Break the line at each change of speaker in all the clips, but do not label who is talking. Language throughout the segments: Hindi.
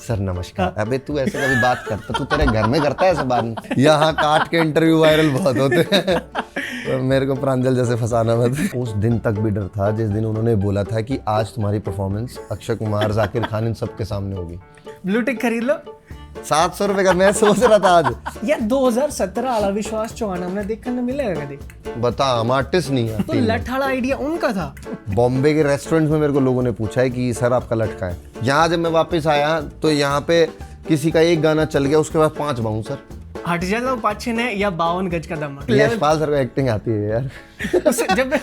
सर नमस्कार। अबे तू ऐसे कभी बात करता, तू तेरे घर में करता है ऐसे बात? यहाँ काट के इंटरव्यू वायरल बहुत होते हैं। तो मेरे को प्रांजल जैसे फंसाना मत। उस दिन तक भी डर था जिस दिन उन्होंने बोला था कि आज तुम्हारी परफॉर्मेंस अक्षय कुमार, जाकिर खान इन सबके सामने होगी।
ब्लू टिक खरीद लो।
700 रुपए का मैं सोच रहा था आज।
यार 2017 वाला विश्वास चौहान हमने देखने मिलेगा कभी?
बता, हम आर्टिस्ट नहीं है।
तो लठाड़ा आइडिया उनका था।
बॉम्बे के रेस्टोरेंट में मेरे को लोगों ने पूछा है कि सर आपका लटका है। यहाँ जब मैं वापस आया तो यहाँ पे किसी का एक गाना चल गया, उसके बाद 5 बाउंसर।
हट जाता पाछे ने या 52 गज का दम।
यशपाल सर को एक्टिंग आती है यार।
जब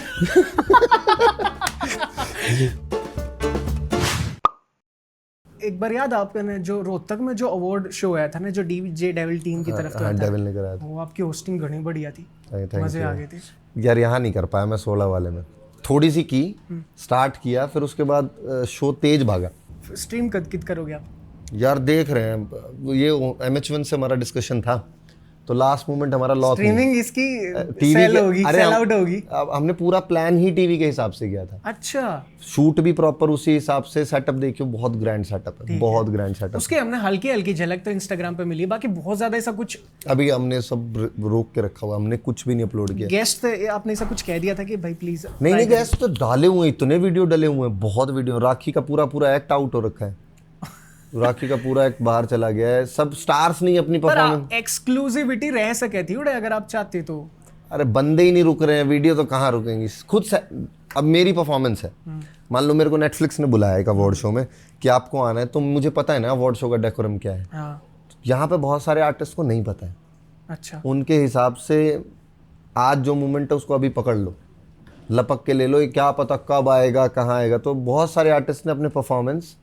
एक बार याद आपको ने जो रोहतक में जो अवार्ड शो आया था ना, जो डीजे डेविल टीम की तरफ
हाँ, डेविल ने कराया था।
वो आपकी होस्टिंग घनी बढ़िया थी, मजे आ गए थे।
यार यहाँ नहीं कर पाया मैं 16 वाले में, थोड़ी सी की, स्टार्ट किया, फिर उसके बाद शो तेज भागा।
स्ट्रीम कित करोगे आप?
यार देख रहे हैं, ये MH1 से हमारा डिस्कशन था तो लास्ट मोमेंट हमारा लॉक।
स्ट्रीमिंग इसकी सेल होगी, सेल आउट होगी।
अब हमने पूरा प्लान ही टीवी के हिसाब से किया था।
अच्छा,
शूट भी प्रॉपर उसी हिसाब से, सेटअप देखियो बहुत ग्रैंड सेटअप है, बहुत ग्रैंड सेटअप।
उसके हमने हल्की हल्की झलक तो इंस्टाग्राम पे मिली, बाकी बहुत ज्यादा ऐसा कुछ
अभी हमने सब रोक के रखा हुआ, हमने कुछ भी नहीं अपलोड किया।
गेस्ट आपने ऐसा कुछ कह दिया था कि भाई प्लीज?
नहीं, गेस्ट तो डाले हुए हैं, इतने वीडियो डले हुए हैं, बहुत वीडियो। राखी का पूरा एक्ट आउट हो रखा है। राखी का पूरा एक बाहर चला गया है। सब स्टार्स नहीं अपनी परफॉर्मेंस।
एक्सक्लूसिविटी रह सके थी उड़े अगर आप चाहते तो।
अरे बंदे ही नहीं रुक रहे हैं, वीडियो तो कहाँ रुकेंगी खुद से। अब मेरी परफॉर्मेंस है, मान लो मेरे को नेटफ्लिक्स ने बुलाया एक अवार्ड शो में कि आपको आना है, तो मुझे पता है ना अवार्ड शो का डेकोरम क्या है।
हाँ।
यहाँ पे बहुत सारे आर्टिस्ट को नहीं पता है।
अच्छा।
उनके हिसाब से आज जो मोमेंट है उसको अभी पकड़ लो, लपक के ले लो, ये क्या पता कब आएगा, कहाँ आएगा। तो बहुत सारे आर्टिस्ट ने अपने परफॉर्मेंस,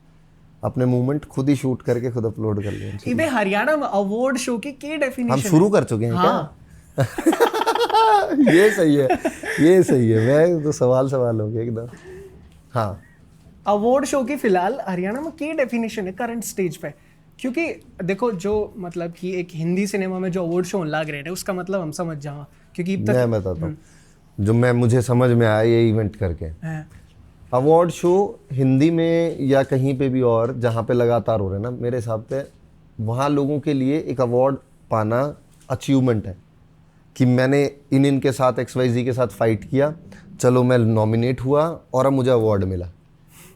अपने मूवमेंट खुद ही शूट करके खुद अपलोड कर लिए।
इबे हरियाणा में अवार्ड शो की डेफिनेशन
हम शुरू कर चुके हैं।
हाँ।
क्या? ये सही है, ये सही है। मैं तो सवाल हो गया एकदम। हाँ,
अवार्ड शो की फिलहाल हरियाणा में की डेफिनेशन है करंट स्टेज पे? क्योंकि देखो जो मतलब कि एक हिंदी सिनेमा में जो अवार्ड शो लग रहे हैं उसका मतलब हम समझ जाओ, क्योंकि
मैं बताता हूँ जो मुझे समझ में आया ये इवेंट करके। अवार्ड शो हिंदी में या कहीं पे भी और जहाँ पे लगातार हो रहे हैं ना, मेरे हिसाब से वहाँ लोगों के लिए एक अवार्ड पाना अचीवमेंट है कि मैंने इनके साथ XYZ के साथ फाइट किया, चलो मैं नॉमिनेट हुआ और अब मुझे अवार्ड मिला।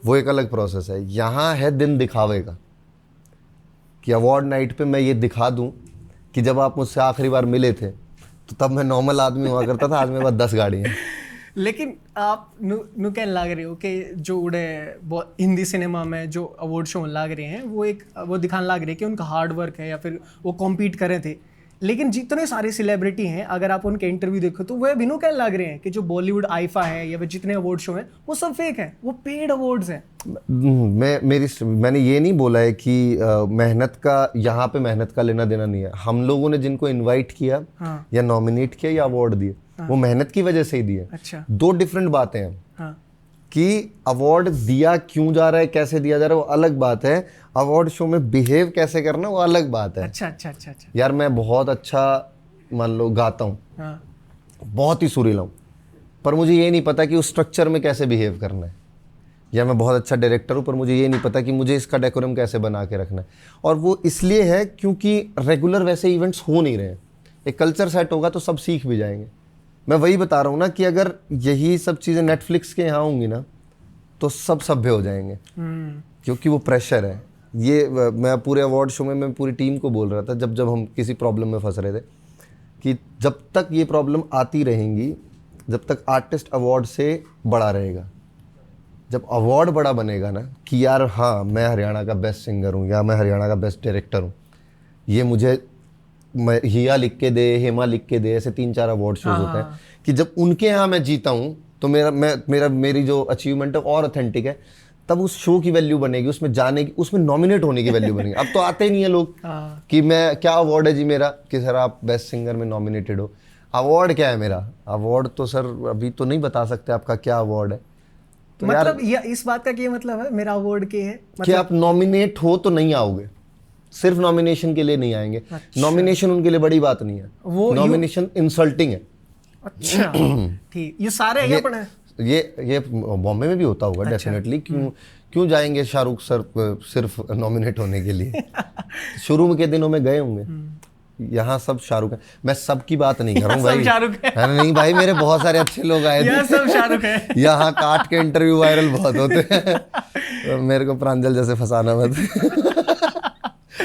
वो एक अलग प्रोसेस है। यहाँ है दिन दिखावे का कि अवार्ड नाइट पे मैं ये दिखा दूँ कि जब आप मुझसे आखिरी बार मिले थे तो तब मैं नॉर्मल आदमी हुआ करता था, आज मेरे पास 10 गाड़ियाँ।
लेकिन आप नु क्या लग रहे हो कि जो उड़े हिंदी सिनेमा में जो अवार्ड शो लग रहे हैं वो दिखाने लग रहे हैं कि उनका हार्ड वर्क है या फिर वो कॉम्पीट कर रहे थे। लेकिन जितने सारे सेलिब्रिटी हैं अगर आप उनके इंटरव्यू देखो तो वह बिनो क्या लग रहे हैं कि जो बॉलीवुड आईफा है या फिर जितने अवार्ड शो हैं वो सब फेक है, वो पेड अवार्ड्स हैं।
मैंने ये नहीं बोला है कि मेहनत का, यहाँ पे मेहनत का लेना देना नहीं है। हम लोगों ने जिनको इनवाइट किया या नॉमिनेट किया या अवार्ड दिए वो मेहनत की वजह से ही दिए।
अच्छा।
2 डिफरेंट बातें हैं कि अवार्ड दिया क्यों जा रहा है, कैसे दिया जा रहा है वो अलग बात है, अवार्ड शो में बिहेव कैसे करना वो अलग बात है।
अच्छा।
यार मैं बहुत अच्छा मान लो गाता हूँ, बहुत ही सुरीला हूँ, पर मुझे ये नहीं पता कि उस स्ट्रक्चर में कैसे बिहेव करना है। या मैं बहुत अच्छा डायरेक्टर हूँ पर मुझे ये नहीं पता कि मुझे इसका डेकोरम कैसे बना के रखना है। और वो इसलिए है क्योंकि रेगुलर वैसे इवेंट्स हो नहीं रहे हैं। एक कल्चर सेट होगा तो सब सीख भी जाएंगे। मैं वही बता रहा हूँ ना कि अगर यही सब चीज़ें नेटफ्लिक्स के यहाँ होंगी ना तो सब सभ्य हो जाएंगे, क्योंकि वो प्रेशर है। ये मैं पूरे अवार्ड शो में मैं पूरी टीम को बोल रहा था जब हम किसी प्रॉब्लम में फंस रहे थे कि जब तक ये प्रॉब्लम आती रहेंगी, जब तक आर्टिस्ट अवार्ड से बड़ा रहेगा, जब अवार्ड बड़ा बनेगा ना कि यार हाँ मैं हरियाणा का बेस्ट सिंगर हूँ या मैं हरियाणा का बेस्ट डायरेक्टर हूँ, ये मुझे हिया लिख के दे, हेमा लिख के दे, ऐसे 3-4 अवार्ड शोज होते हैं कि जब उनके यहाँ मैं जीता हूँ तो मेरी जो अचीवमेंट है और ऑथेंटिक है, तब उस शो की वैल्यू बनेगी, उसमें जाने की, उसमें नॉमिनेट होने की वैल्यू बनेगी। अब तो आते ही नहीं है लोग कि मैं क्या अवार्ड है जी मेरा, कि सर आप बेस्ट सिंगर में नॉमिनेटेड हो। अवार्ड क्या है मेरा? अवार्ड तो सर अभी तो नहीं बता सकते आपका क्या अवार्ड है।
तो मतलब इस बात का क्या मतलब है मेरा अवार्ड क्या है? मतलब
कि आप नॉमिनेट हो तो नहीं आओगे, सिर्फ नॉमिनेशन के लिए नहीं आएंगे। अच्छा। नॉमिनेशन उनके लिए बड़ी बात नहीं है, वो नॉमिनेशन इंसल्टिंग है।
अच्छा। ठीक, ये सारे ये
बॉम्बे में भी होता होगा। अच्छा। डेफिनेटली। क्यों जाएंगे शाहरुख सर सिर्फ नॉमिनेट होने के लिए? शुरू के दिनों में गए होंगे। यहाँ सब शाहरुख है। मैं सबकी बात नहीं कर रहा हूँ भाई,
शाहरुख है।
अरे नहीं भाई, मेरे बहुत सारे अच्छे लोग आए
यहाँ
थे।
सब शाहरुख है।
यहाँ काट के इंटरव्यू वायरल बहुत होते हैं। मेरे को प्रांजल जैसे फंसाना मत।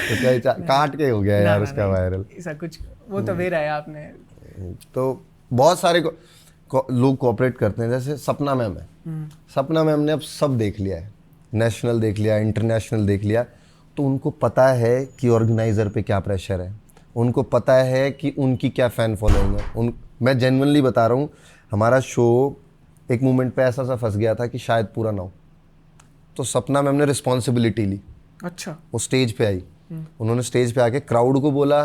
उसका काट के हो गया यार उसका वायरल।
ऐसा कुछ वो तो वेरा है आपने।
तो बहुत सारे लोग कोऑपरेट करते हैं, जैसे सपना मैम है। सपना मैम ने अब सब देख लिया है, नेशनल देख लिया, इंटरनेशनल देख लिया, तो उनको पता है कि ऑर्गेनाइजर पे क्या प्रेशर है, उनको पता है कि उनकी क्या फ़ैन फॉलोइंग है। मैं जेन्युइनली बता रहा हूँ, हमारा शो एक मोमेंट पे ऐसा सा फंस गया था कि शायद पूरा ना हो, तो सपना मैम ने रिस्पॉन्सिबिलिटी ली।
अच्छा।
वो स्टेज पे आई, उन्होंने स्टेज पे आके क्राउड को बोला,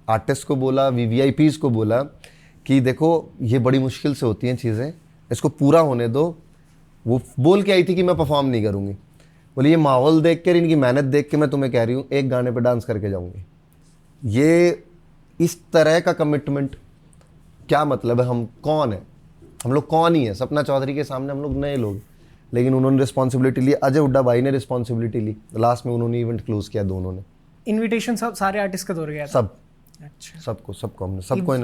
आर्टिस्ट को बोला, VVIPs को बोला कि देखो ये बड़ी मुश्किल से होती हैं चीज़ें, इसको पूरा होने दो। वो बोल के आई थी कि मैं परफॉर्म नहीं करूँगी। बोली ये माहौल देख कर, इनकी मेहनत देख के मैं तुम्हें कह रही हूँ, एक गाने पे डांस करके जाऊँगी। ये इस तरह का कमिटमेंट, क्या मतलब है? हम कौन है? हम लोग कौन ही है? सपना चौधरी के सामने हम लोग नए लोग, लेकिन उन्होंने रिस्पॉन्सिबिलिटी ली। अजय हुड्डा भाई ने रिस्पॉन्सिबिलिटी ली, लास्ट में उन्होंने इवेंट क्लोज किया दोनों ने।
इनविटेशन सब सारे आर्टिस्ट का दौर गया था?
सब,
अच्छा।
सबको हमने, सबको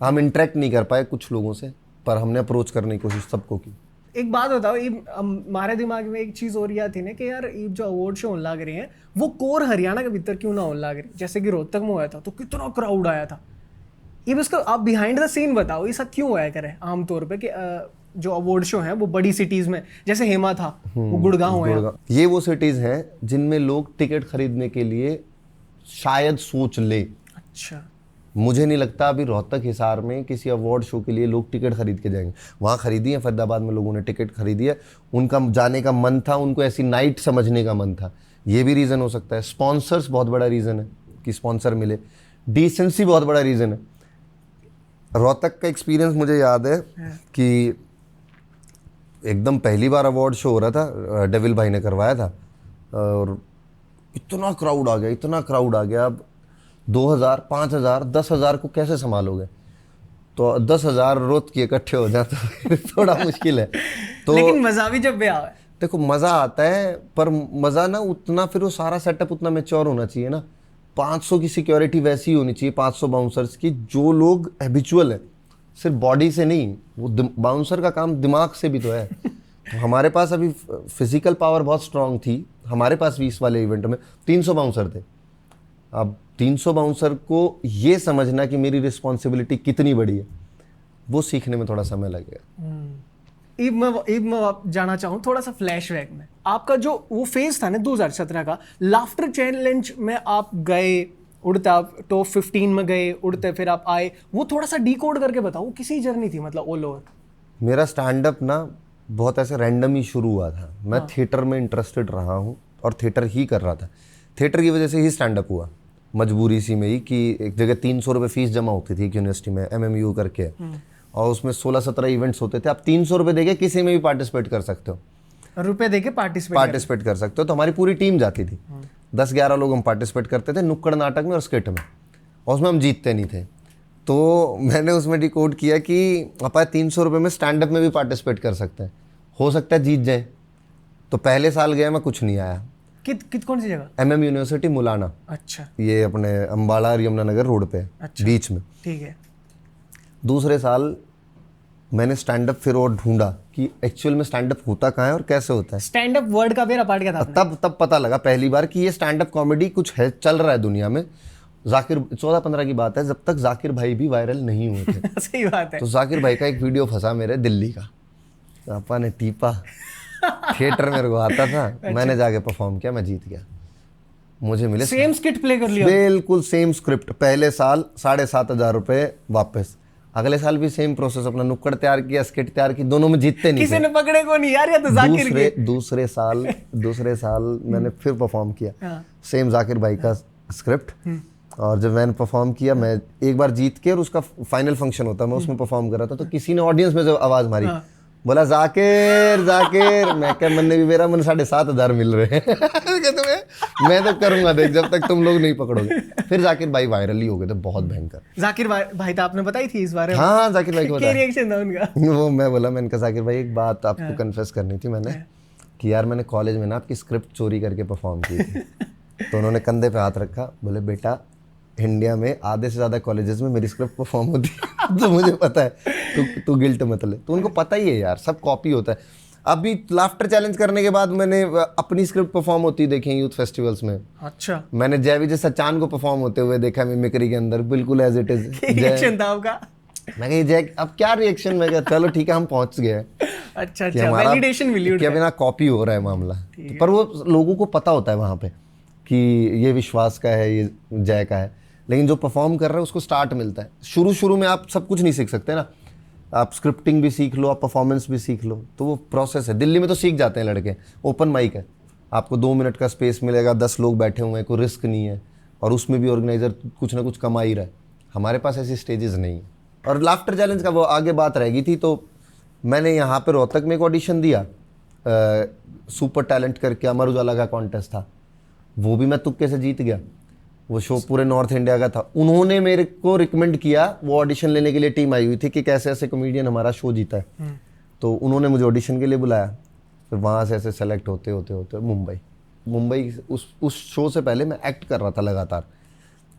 हम इंटरेक्ट नहीं कर पाए कुछ लोगों से, पर हमने अप्रोच करने की कोशिश सबको की।
एक बात बताओ, ये हमारे दिमाग में एक चीज़ और थी ना कि यार ये जो अवार्ड शो होने लग रहे हैं वो कोर हरियाणा के भीतर क्यों ना होने लग रही? जैसे कि रोहतक में हुआ था तो कितना क्राउड आया था। ये उसका आप बिहाइंड द सीन बताओ, ये सब क्यों होया करे आमतौर पे कि जो अवार्ड शो हैं वो बड़ी सिटीज़ में, जैसे हेमा था वो गुड़गांव है।
ये वो सिटीज़ हैं जिनमें लोग टिकट खरीदने के लिए शायद सोच ले।
अच्छा।
मुझे नहीं लगता अभी रोहतक हिसार में किसी अवार्ड शो के लिए लोग टिकट खरीद के जाएंगे। वहाँ खरीदी है, फरीदाबाद में लोगों ने टिकट खरीदी है, उनका जाने का मन था, उनको ऐसी नाइट समझने का मन था। ये भी रीज़न हो सकता है। स्पॉन्सर्स बहुत बड़ा रीज़न है कि स्पॉन्सर मिले। डिसेंसी बहुत बड़ा रीज़न है। रोहतक का एक्सपीरियंस मुझे याद है कि एकदम पहली बार अवार्ड शो हो रहा था, डेविल भाई ने करवाया था, और इतना क्राउड आ गया, इतना क्राउड आ गया। अब 2000, 5000, 10,000 को कैसे संभालोगे? तो 10,000 रोत के इकट्ठे हो जाते तो थोड़ा मुश्किल है। तो
लेकिन मजा भी जब भी आवे,
देखो मज़ा आता है, पर मज़ा ना उतना, फिर वो सारा सेटअप उतना मैच्योर होना चाहिए ना। 500 की सिक्योरिटी वैसी होनी चाहिए, 500 बाउंसर्स की, जो लोग हैबिचुअल है, सिर्फ बॉडी से नहीं, वो बाउंसर का काम दिमाग से भी तो है। तो हमारे पास अभी फिजिकल पावर बहुत स्ट्रांग थी, हमारे पास भी इस वाले इवेंट में 300 बाउंसर थे। अब 300 बाउंसर को ये समझना कि मेरी रिस्पॉन्सिबिलिटी कितनी बड़ी है, वो सीखने में थोड़ा समय लगेगा।
मैं जाना चाहूँ थोड़ा सा फ्लैशबैक में। आपका जो वो फेज था ना 2017 का, लाफ्टर चैलेंज में आप गए, उड़ते आप टॉप 15 में गए, उड़ते फिर आप आए, वो थोड़ा सा डिकोड करके बताओ, वो किसी जर्नी थी मतलब ऑल ओवर?
मेरा स्टैंड अप ना बहुत ऐसे रैंडम ही शुरू हुआ था। मैं थिएटर में इंटरेस्टेड रहा हूँ और थिएटर ही कर रहा था। थिएटर की वजह से ही स्टैंड अप हुआ, मजबूरी सी में ही, कि एक जगह 300 रुपये फीस जमा होती थी यूनिवर्सिटी में, MMU करके, और उसमें 16-17 इवेंट्स होते थे। आप 300 रुपये देके किसी में भी पार्टिसिपेट कर सकते हो,
रुपए देके पार्टिसिपेट
कर सकते हो। तो हमारी पूरी टीम जाती थी, 10-11 लोग हम पार्टिसिपेट करते थे नुक्कड़ नाटक में और स्किट में, और उसमें हम जीतते नहीं थे। तो मैंने उसमें डिकोड किया कि अपन 300 रुपये में स्टैंड अप में भी पार्टिसिपेट कर सकते हैं, हो सकता है जीत जाए। तो पहले साल गया मैं, कुछ नहीं आया।
कौन सी जगह?
MM university Mullana.
अच्छा।
ये अपने अम्बाला और यमुनानगर रोड पे,
अच्छा।
बीच में।
ठीक है।
दूसरे साल मैंने स्टैंड अप फिर और ढूंढा कि एक्चुअल में स्टैंड अप होता कहाँ है और कैसे होता है।
स्टैंड अप वर्ड का मेरा पार्ट क्या था?
तब पता लगा पहली बार कि ये स्टैंड अप कॉमेडी कुछ है, चल रहा है दुनिया में। जाकिर 14-15 की बात है, जब तक जाकिर भाई भी वायरल नहीं हुए थे।
सही बात है।
तो जाकिर भाई का एक वीडियो फंसा मेरे दिल्ली का, पापा ने टीपा, थिएटर मेरे को आता था, मैंने जाके परफॉर्म किया, मैं जीत गया। मुझे मिले
सेम स्किट प्ले कर लिया,
बिल्कुल सेम स्क्रिप्ट। पहले साल 7,500 रुपये वापस, अगले साल भी सेम प्रोसेस, अपना नुक्कड़ तैयार किया, स्किट तैयार की, दोनों में जीतते नहीं,
किसी ने पकड़े को नहीं यार, या तो जाकिर के।
दूसरे साल मैंने फिर परफॉर्म किया, सेम जाकिर भाई का स्क्रिप्ट। और जब मैंने परफॉर्म किया, मैं एक बार जीत के, और उसका फाइनल फंक्शन होता, मैं उसमें परफॉर्म कर रहा था, तो किसी ने ऑडियंस में जब आवाज मारी, बोला जाकिर, मैं क्या, मन ने भी मेरा मन 7,500 मिल रहे हैं। मैं तो करूंगा देख, जब तक तुम लोग नहीं पकड़ोगे। फिर जाकिर भाई वायरल ही हो गए थे, बहुत भयंकर।
जाकिर भाई तो आपने बताई थी इस बारे में?
हाँ, जाकिर भाई को
क्या रिएक्शन था उनका?
वो मैं बोला, मैंने कहा जाकिर भाई एक बात आपको कन्फेस करनी थी मैंने, कि यार मैंने कॉलेज में ना आपकी स्क्रिप्ट चोरी करके परफॉर्म की थी। तो उन्होंने कंधे पे हाथ रखा, बोले बेटा इंडिया में आधे से ज़्यादा कॉलेजेस में मेरी स्क्रिप्ट परफॉर्म होती है तो मुझे पता है, तू गिल्ट मत ले। तो उनको पता ही है यार, सब कॉपी होता है। अभी लाफ्टर चैलेंज करने के बाद मैंने अपनी स्क्रिप्ट परफॉर्म होती देखी यूथ फेस्टिवल्स में।
अच्छा,
मैंने जय विजय सच्चान को परफॉर्म होते हुए देखा मिमिक्री के अंदर, बिल्कुल एज इट इज।
रिएक्शन था आपका?
मैं कहा जय अब क्या रिएक्शन, मैं कहा चलो ठीक है हम पहुंच गए।
अच्छा, वैलिडेशन मिली
कि अब ना कॉपी हो रहा है मामला। पर वो लोगों को पता होता है वहाँ पे कि ये विश्वास का है, ये जय का है, लेकिन जो परफॉर्म कर रहा है उसको स्टार्ट मिलता है। शुरू में आप सब कुछ नहीं सीख सकते ना, आप स्क्रिप्टिंग भी सीख लो, आप परफॉर्मेंस भी सीख लो, तो वो प्रोसेस है। दिल्ली में तो सीख जाते हैं लड़के, ओपन माइक है, आपको 2 मिनट का स्पेस मिलेगा, 10 लोग बैठे हुए हैं, कोई रिस्क नहीं है, और उसमें भी ऑर्गेनाइजर कुछ ना कुछ कमा ही रहा है। हमारे पास ऐसी स्टेजेस नहीं है। और लाफ्टर चैलेंज का वो आगे बात रह गई थी, तो मैंने यहाँ पे रोहतक में एक ऑडिशन दिया, सुपर टैलेंट करके अमर उजाला का कॉन्टेस्ट था, वो भी मैं तुक्के से जीत गया। वो शो पूरे नॉर्थ इंडिया का था। उन्होंने मेरे को रिकमेंड किया, वो ऑडिशन लेने के लिए टीम आई हुई थी कि कैसे ऐसे कॉमेडियन हमारा शो जीता है। तो उन्होंने मुझे ऑडिशन के लिए बुलाया, फिर वहाँ से ऐसे सेलेक्ट होते होते मुंबई उस शो से पहले मैं एक्ट कर रहा था लगातार।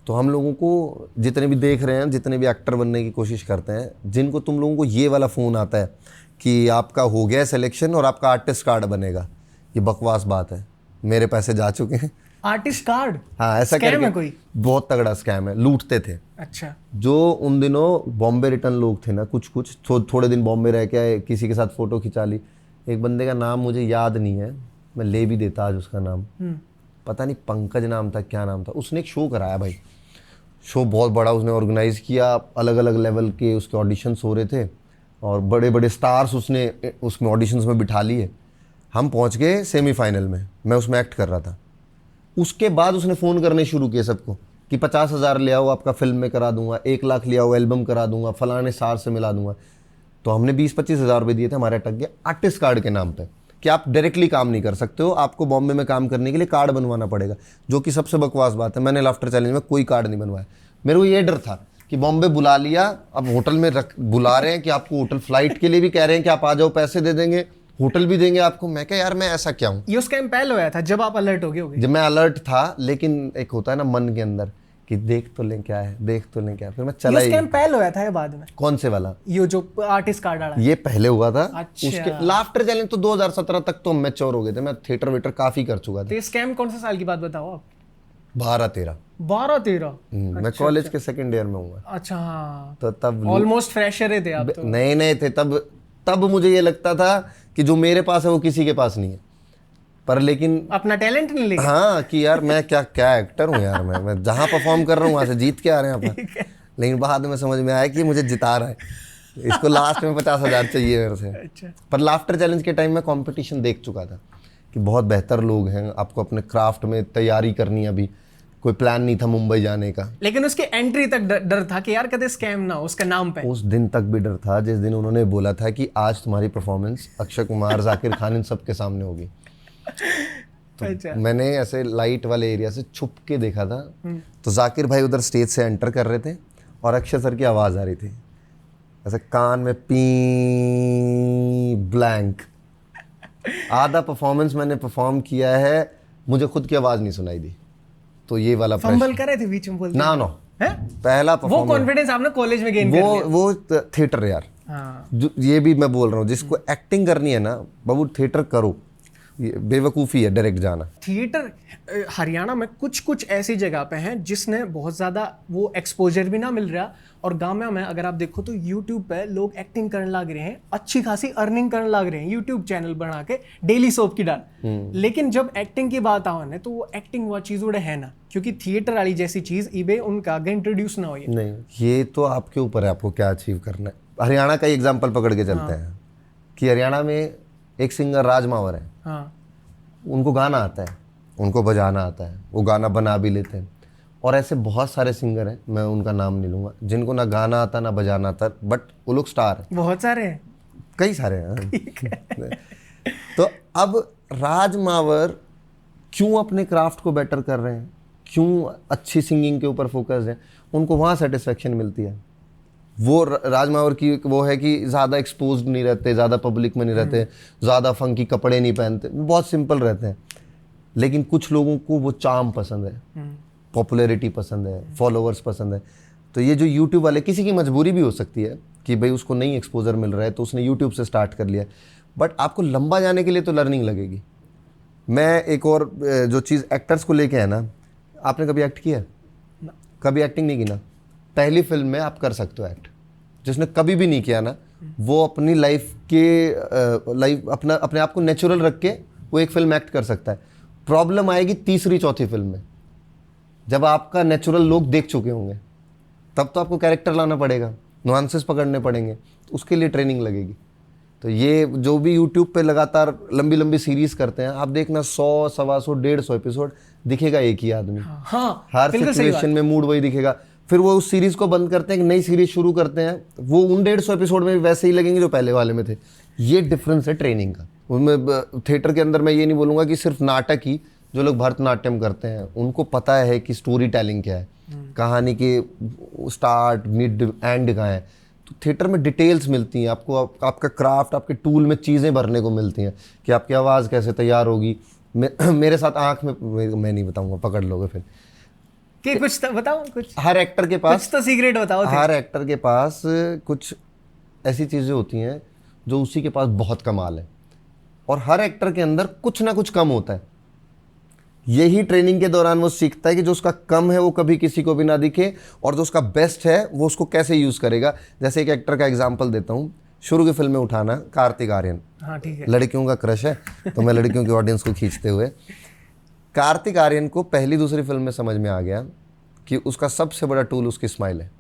तो हम लोगों को जितने भी देख रहे हैं, जितने भी एक्टर बनने की कोशिश करते हैं, जिनको तुम लोगों को ये वाला फ़ोन आता है कि आपका हो गया सिलेक्शन और आपका आर्टिस्ट कार्ड बनेगा, ये बकवास बात है। मेरे पैसे जा चुके हैं।
Artist card?
हाँ, ऐसा
करके कोई
बहुत तगड़ा स्कैम है, लूटते थे।
अच्छा।
जो उन दिनों बॉम्बे रिटर्न लोग थे ना, कुछ थोड़े दिन बॉम्बे रह के किसी के साथ फ़ोटो खिंचा ली। एक बंदे का नाम मुझे याद नहीं है, मैं ले भी देता आज उसका नाम, पता नहीं पंकज नाम था, क्या नाम था। उसने एक शो कराया भाई, शो बहुत बड़ा उसने ऑर्गेनाइज किया, अलग अलग लेवल के उसके ऑडिशंस हो रहे थे और बड़े बड़े स्टार्स उसने उसमें ऑडिशंस में बिठा लिए। हम पहुंच गए सेमीफाइनल में, मैं उसमें एक्ट कर रहा था। उसके बाद उसने फ़ोन करने शुरू किए सबको कि 50,000 ले आओ, आपका फिल्म में करा दूंगा, 1 लाख ले आओ, एल्बम करा दूंगा, फलाने सार से मिला दूंगा। तो हमने 20-25 हज़ार रुपये दिए थे, हमारे अटक गया आर्टिस्ट कार्ड के नाम पे कि आप डायरेक्टली काम नहीं कर सकते हो, आपको बॉम्बे में काम करने के लिए कार्ड बनवाना पड़ेगा, जो कि सबसे बकवास बात है। मैंने लाफ्टर चैलेंज में कोई कार्ड नहीं बनवाया। मेरे को ये डर था कि बॉम्बे बुला लिया, अब होटल में बुला रहे हैं कि आपको होटल फ्लाइट के लिए भी कह रहे हैं कि आप आ जाओ, पैसे दे देंगे, होटल भी देंगे आपको। मैं क्या यार, मैं ऐसा क्या हूँ।
ये स्कैम पहले हुआ था जब आप अलर्ट हो गए होगे?
जब मैं अलर्ट था, लेकिन एक होता है ना मन के अंदर कि देख तो लें क्या है, देख तो लें क्या है, फिर मैं चला ही।
स्कैम पहले हुआ था या बाद में?
कौन से वाला?
ये जो आर्टिस्ट कार्ड वाला?
ये पहले हुआ था।
अच्छा।
उसके लाफ्टर चैलेंज तो 2017 तक तो मैच्योर हो गए थे, मैं थिएटर वेटर काफी कर चुका था।
तो ये स्कैम कौन सा साल की बात बताओ आप?
12-13।
12-13?
मैं कॉलेज के सेकंड ईयर में हूँ।
अच्छा, हाँ।
तो तब
ऑलमोस्ट फ्रेशर थे आप तो?
नए थे तब मुझे ये लगता था कि जो मेरे पास है वो किसी के पास नहीं है, पर लेकिन
अपना टैलेंट नहीं लेके।
हाँ, कि यार मैं क्या एक्टर हूँ यार, मैं जहाँ परफॉर्म कर रहा हूँ वहाँ से जीत के आ रहे हैं अपन। लेकिन बाद में समझ में आया कि मुझे जिता रहा है, इसको लास्ट में 50,000 चाहिए मेरे से।
अच्छा।
पर लाफ्टर चैलेंज के टाइम में कंपटीशन देख चुका था कि बहुत बेहतर लोग हैं, आपको अपने क्राफ्ट में तैयारी करनी है। अभी कोई प्लान नहीं था मुंबई जाने का,
लेकिन उसके एंट्री तक डर था कि यार कदे स्कैम ना हो उसके नाम पे।
उस दिन तक भी डर था जिस दिन उन्होंने बोला था कि आज तुम्हारी परफॉर्मेंस अक्षय कुमार, जाकिर खान, इन सब के सामने होगी। तो
अच्छा।
मैंने ऐसे लाइट वाले एरिया से छुप के देखा था, तो जाकिर भाई उधर स्टेज से एंटर कर रहे थे और अक्षय सर की आवाज़ आ रही थी, ऐसे कान में पी ब्लैंक। आधा परफॉर्मेंस मैंने परफॉर्म किया है, मुझे खुद की आवाज़ नहीं सुनाई दी। तो ये वाला
फंबल करे थे बीच में बोलते?
ना
है?
पहला
वो कॉन्फिडेंस आपने कॉलेज में गेन कर लिया?
वो थिएटर यार।
हाँ।
ये भी मैं बोल रहा हूँ, जिसको एक्टिंग करनी है ना बाबू, थिएटर करो, ये बेवकूफ़ी है डायरेक्ट जाना।
थिएटर हरियाणा में कुछ ऐसी जगह पे हैं जिसने बहुत ज़्यादा वो एक्सपोजर भी ना मिल रहा, और गाँव में अगर आप देखो तो यूट्यूब पे लोग एक्टिंग करने लग रहे हैं, अच्छी खासी अर्निंग करने लग रहे हैं यूट्यूब चैनल बना के डेली सोप की डाल। लेकिन जब एक्टिंग की बात आने तो वो एक्टिंग वो चीज़ उड़े है ना, क्योंकि थिएटर वाली जैसी चीज़ इबे उनका आगे इंट्रोड्यूस ना हो।
नहीं, ये तो आपके ऊपर है, आपको क्या अचीव करना है। हरियाणा का एग्जाम्पल पकड़ के चलते हैं कि हरियाणा में एक सिंगर राज मावर है।
हाँ।
उनको गाना आता है, उनको बजाना आता है, वो गाना बना भी लेते हैं। और ऐसे बहुत सारे सिंगर हैं, मैं उनका नाम नहीं लूँगा, जिनको ना गाना आता ना बजाना आता, बट वो लोग स्टार हैं।
बहुत सारे हैं,
कई सारे हैं। तो अब राज मावर क्यों अपने क्राफ्ट को बेटर कर रहे हैं, क्यों अच्छी सिंगिंग के ऊपर फोकस है, उनको वहाँ सेटिस्फेक्शन मिलती है। वो राज मावर की वो है कि ज़्यादा एक्सपोज नहीं रहते, ज़्यादा पब्लिक में नहीं रहते, ज़्यादा फंकी कपड़े नहीं पहनते, वो बहुत सिंपल रहते हैं। लेकिन कुछ लोगों को वो चार्म पसंद है, पॉपुलैरिटी पसंद है, फॉलोअर्स पसंद है। तो ये जो यूट्यूब वाले, किसी की मजबूरी भी हो सकती है कि भाई उसको नहीं एक्सपोजर मिल रहा है तो उसने यूट्यूब से स्टार्ट कर लिया, बट आपको लंबा जाने के लिए तो लर्निंग लगेगी। मैं एक और जो चीज़ एक्टर्स को लेके है ना, आपने कभी एक्ट किया है? कभी एक्टिंग नहीं की ना, पहली फिल्म में आप कर सकते हो एक्ट। जिसने कभी भी नहीं किया ना, वो अपनी लाइफ अपने आप को नेचुरल रख के वो एक फिल्म एक्ट कर सकता है। प्रॉब्लम आएगी तीसरी चौथी फिल्म में, जब आपका नेचुरल लोग देख चुके होंगे, तब तो आपको कैरेक्टर लाना पड़ेगा, नुआंसेस पकड़ने पड़ेंगे, तो उसके लिए ट्रेनिंग लगेगी। तो ये जो भी यूट्यूब पे लगातार लंबी लंबी सीरीज करते हैं, आप देखना 100, 125, 150 एपिसोड, दिखेगा एक ही आदमी।
हाँ,
हर सिचुएशन में मूड वही दिखेगा। फिर वो उस सीरीज को बंद करते हैं, एक नई सीरीज शुरू करते हैं, वो उन 150 एपिसोड में भी वैसे ही लगेंगे जो पहले वाले में थे। ये डिफरेंस है ट्रेनिंग का। उनमें थिएटर के अंदर मैं ये नहीं बोलूँगा कि सिर्फ नाटक ही, जो लोग भरतनाट्यम करते हैं उनको पता है कि स्टोरी टेलिंग क्या है, कहानी के स्टार्ट मिड एंड कहाँ है। तो थिएटर में डिटेल्स मिलती हैं आपको, आपका क्राफ्ट, आपके टूल में चीज़ें भरने को मिलती हैं कि आपकी आवाज़ कैसे तैयार होगी। मेरे साथ आँख में, मैं नहीं बताऊँगा, पकड़ लोगे फिर
कि कुछ तो बताओ, कुछ
हर एक्टर के पास,
कुछ तो सीक्रेट बताओ।
हर एक्टर के पास कुछ ऐसी चीज़ें होती हैं जो उसी के पास बहुत कमाल है, और हर एक्टर के अंदर कुछ ना कुछ कम होता है। यही ट्रेनिंग के दौरान वो सीखता है कि जो उसका कम है वो कभी किसी को भी ना दिखे, और जो उसका बेस्ट है वो उसको कैसे यूज़ करेगा। जैसे एक एक्टर का एग्जांपल देता हूँ, शुरू की फिल्म में उठाना कार्तिक आर्यन।
हाँ ठीक है।
लड़कियों का क्रश है तो मैं लड़कियों की ऑडियंस को खींचते हुए, कार्तिक आर्यन को पहली दूसरी फिल्म में समझ में आ गया कि उसका सबसे बड़ा टूल उसकी स्माइल है।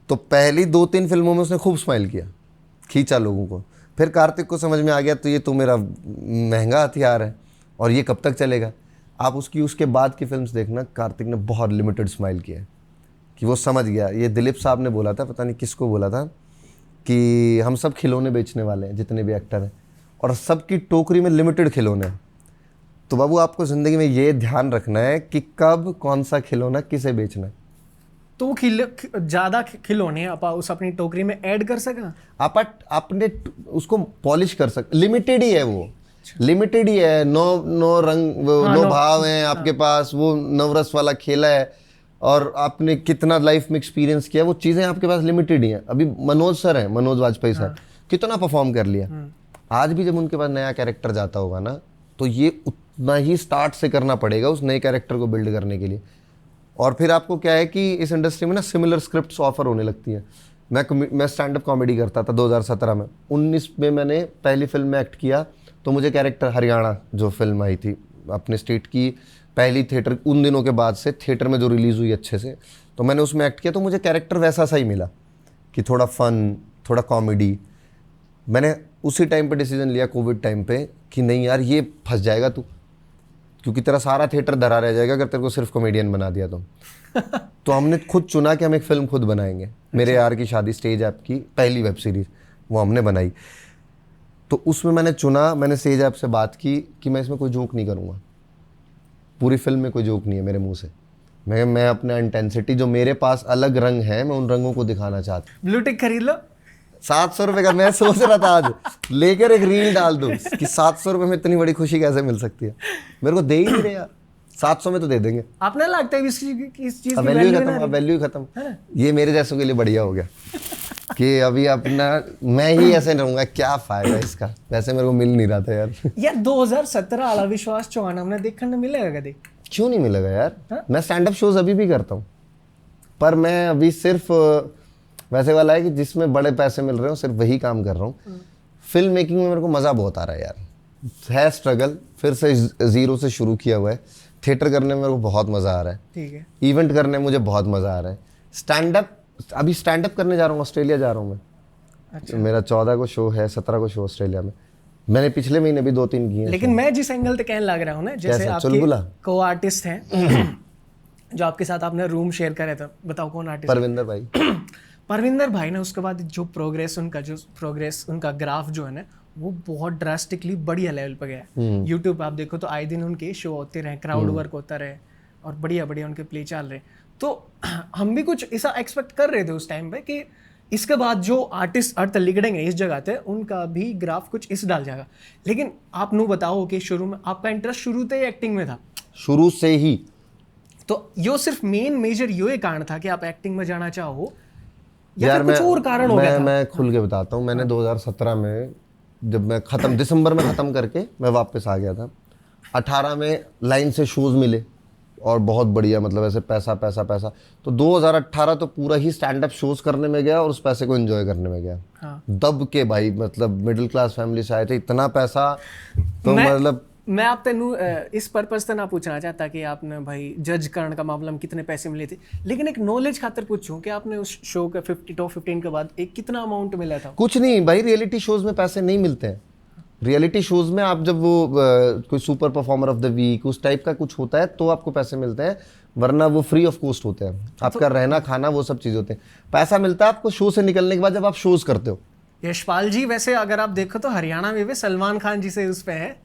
तो पहली 2-3 फिल्मों में उसने खूब स्माइल किया, खींचा लोगों को। फिर कार्तिक को समझ में आ गया तो ये तो मेरा महंगा हथियार है और ये कब तक चलेगा। आप उसके बाद की फिल्म्स देखना, कार्तिक ने बहुत लिमिटेड स्माइल किया है कि वो समझ गया। ये दिलीप साहब ने बोला था, पता नहीं किसको बोला था, कि हम सब खिलौने बेचने वाले हैं जितने भी एक्टर हैं, और सबकी टोकरी में लिमिटेड खिलौने हैं। तो बाबू आपको ज़िंदगी में ये ध्यान रखना है कि कब कौन सा खिलौना किसे बेचना है।
तो वो ज़्यादा खिलौने आप उस अपनी टोकरी में ऐड कर सका,
आप अपने उसको पॉलिश कर सकते। लिमिटेड ही है वो, लिमिटेड ही है। नो रंग, नो भाव हैं आपके पास, वो नवरस वाला खेला है, और आपने कितना लाइफ में एक्सपीरियंस किया, वो चीज़ें आपके पास लिमिटेड ही हैं। अभी मनोज सर हैं, मनोज वाजपेयी सर, कितना परफॉर्म कर लिया। आज भी जब उनके पास नया कैरेक्टर जाता होगा ना, तो ये उतना ही स्टार्ट से करना पड़ेगा उस नए कैरेक्टर को बिल्ड करने के लिए। और फिर आपको क्या है कि इस इंडस्ट्री में ना सिमिलर स्क्रिप्ट्स ऑफर होने लगती हैं। मैं स्टैंड अप कॉमेडी करता था 2017 में। 19 में मैंने पहली फिल्म में एक्ट किया, तो मुझे कैरेक्टर हरियाणा जो फिल्म आई थी अपने स्टेट की पहली थिएटर, उन दिनों के बाद से थिएटर में जो रिलीज़ हुई अच्छे से, तो मैंने उसमें एक्ट किया। तो मुझे कैरेक्टर वैसा सा ही मिला कि थोड़ा फन, थोड़ा कॉमेडी। मैंने उसी टाइम पे डिसीजन लिया, कोविड टाइम पे, कि नहीं यार ये फंस जाएगा तू, क्योंकि तेरा सारा थिएटर धरा रह जाएगा अगर तेरे को सिर्फ कॉमेडियन बना दिया तो हमने खुद चुना कि हम एक फिल्म खुद बनाएंगे। मेरे यार की शादी स्टेज ऐप की पहली वेब सीरीज़ वो हमने बनाई। तो उसमें मैंने चुना, मैंने स्टेज ऐप से बात की कि मैं इसमें कोई जोक नहीं करूँगा, पूरी फिल्म में कोई जोक नहीं है मेरे मुंह से। मैं अपना इंटेंसिटी, जो मेरे पास अलग रंग है, मैं उन रंगों को दिखाना चाहता हूँ।
ब्लू टिक खरीद लो
700 रुपये का। मैं सोच रहा था आज लेकर एक रील डाल दूँ कि 700 रुपये में इतनी बड़ी खुशी कैसे मिल सकती है। मेरे को दे ही नहीं रहे यार, 700 में तो दे देंगे।
आपने लगता है इस चीज़ की
वैल्यू खत्म, अब वैल्यू खत्म। ये मेरे जैसों के लिए बढ़िया हो गया कि अभी अपना मैं ही ऐसे रहूँगा, क्या फ़ायदा इसका। वैसे मेरे को मिल नहीं रहा था यार।
यार 2017 वाला विश्वास चौहान हमने देखने मिलेगा कभी?
क्यों नहीं मिलेगा यार? मैं स्टैंड अप शोज अभी भी करता हूँ, पर मैं अभी सिर्फ वैसे वाला है कि जिसमें बड़े पैसे मिल रहे हो सिर्फ वही काम कर रहा हूँ। फिल्म मेकिंग में मेरे को मज़ा बहुत आ रहा है यार, है स्ट्रगल, फिर से ज़ीरो से शुरू किया हुआ है। थिएटर करने में मेरे को बहुत मज़ा आ रहा है,
ठीक है।
इवेंट करने में मुझे बहुत मज़ा आ रहा है। स्टैंड अप, अभी स्टैंड अप करने जा रहा हूँ, ऑस्ट्रेलिया जा रहा हूँ मैं। अच्छा। मेरा 14 को शो है, 17 को शो ऑस्ट्रेलिया में। मैंने पिछले महीने भी 2-3 किए।
लेकिन मैं जिस एंगल से कहने लग रहा हूँ ना, जैसे आपके को आर्टिस्ट हैं जो आपके साथ आपने रूम शेयर करे थे, बताओ कौन आर्टिस्ट?
परविंदर भाई।
परविंदर भाई ने उसके बाद जो प्रोग्रेस उनका ग्राफ जो है ना, वो बहुत ड्रास्टिकली बढ़िया लेवल पे गया है। यूट्यूब पे आप देखो तो आए दिन उनके शो होते रहे, क्राउड वर्क होता रहे, और बढ़िया बढ़िया उनके प्ले चल रहे हैं। तो हम भी कुछ ऐसा एक्सपेक्ट कर रहे थे उस टाइम पे कि इसके बाद जो आर्टिस्ट अर्थ लिगड़ेंगे इस जगह पे उनका भी ग्राफ कुछ इस डाल जाएगा। लेकिन आप नू बताओ कि शुरू में आपका इंटरेस्ट शुरू से ही एक्टिंग में था?
शुरू से ही।
तो यो सिर्फ मेजर यो ही कारण था कि आप एक्टिंग में जाना चाहो या
यार
फिर कुछ और कारण हो गया था?
मैं खुल के बताता हूँ। मैंने 2017 में जब मैं दिसंबर में ख़त्म करके मैं वापस आ गया था, 18 में लाइन से शोज़ मिले और बहुत बढ़िया, मतलब ऐसे पैसा पैसा पैसा। तो 2018 तो पूरा ही स्टैंड अप शोज़ करने में गया और उस पैसे को एंजॉय करने में गया।
हाँ।
दब के भाई, मतलब मिडिल क्लास फैमिली से आए थे, इतना पैसा तो मतलब
मैं आप तेनू इस पर्पज से ना पूछना चाहता कि आपने भाई जज करने का मामला में कितने पैसे मिले थे, लेकिन एक नॉलेज खातिर पूछूं कि आपने उस शो के 50 टॉप 15 के बाद एक कितना अमाउंट मिला था?
कुछ नहीं भाई, रियलिटी शोज में पैसे नहीं मिलते हैं। रियलिटी शोज में आप जब वो कोई super performer of the week उस टाइप का कुछ होता है तो आपको पैसे मिलते हैं, वरना वो फ्री ऑफ कॉस्ट होते हैं। आपका रहना खाना वो सब चीज़ होते हैं। पैसा मिलता है आपको शो से निकलने के बाद जब आप शोज करते हो।
यशपाल जी वैसे अगर आप देखो तो हरियाणा में भी सलमान खान जी से उस पे है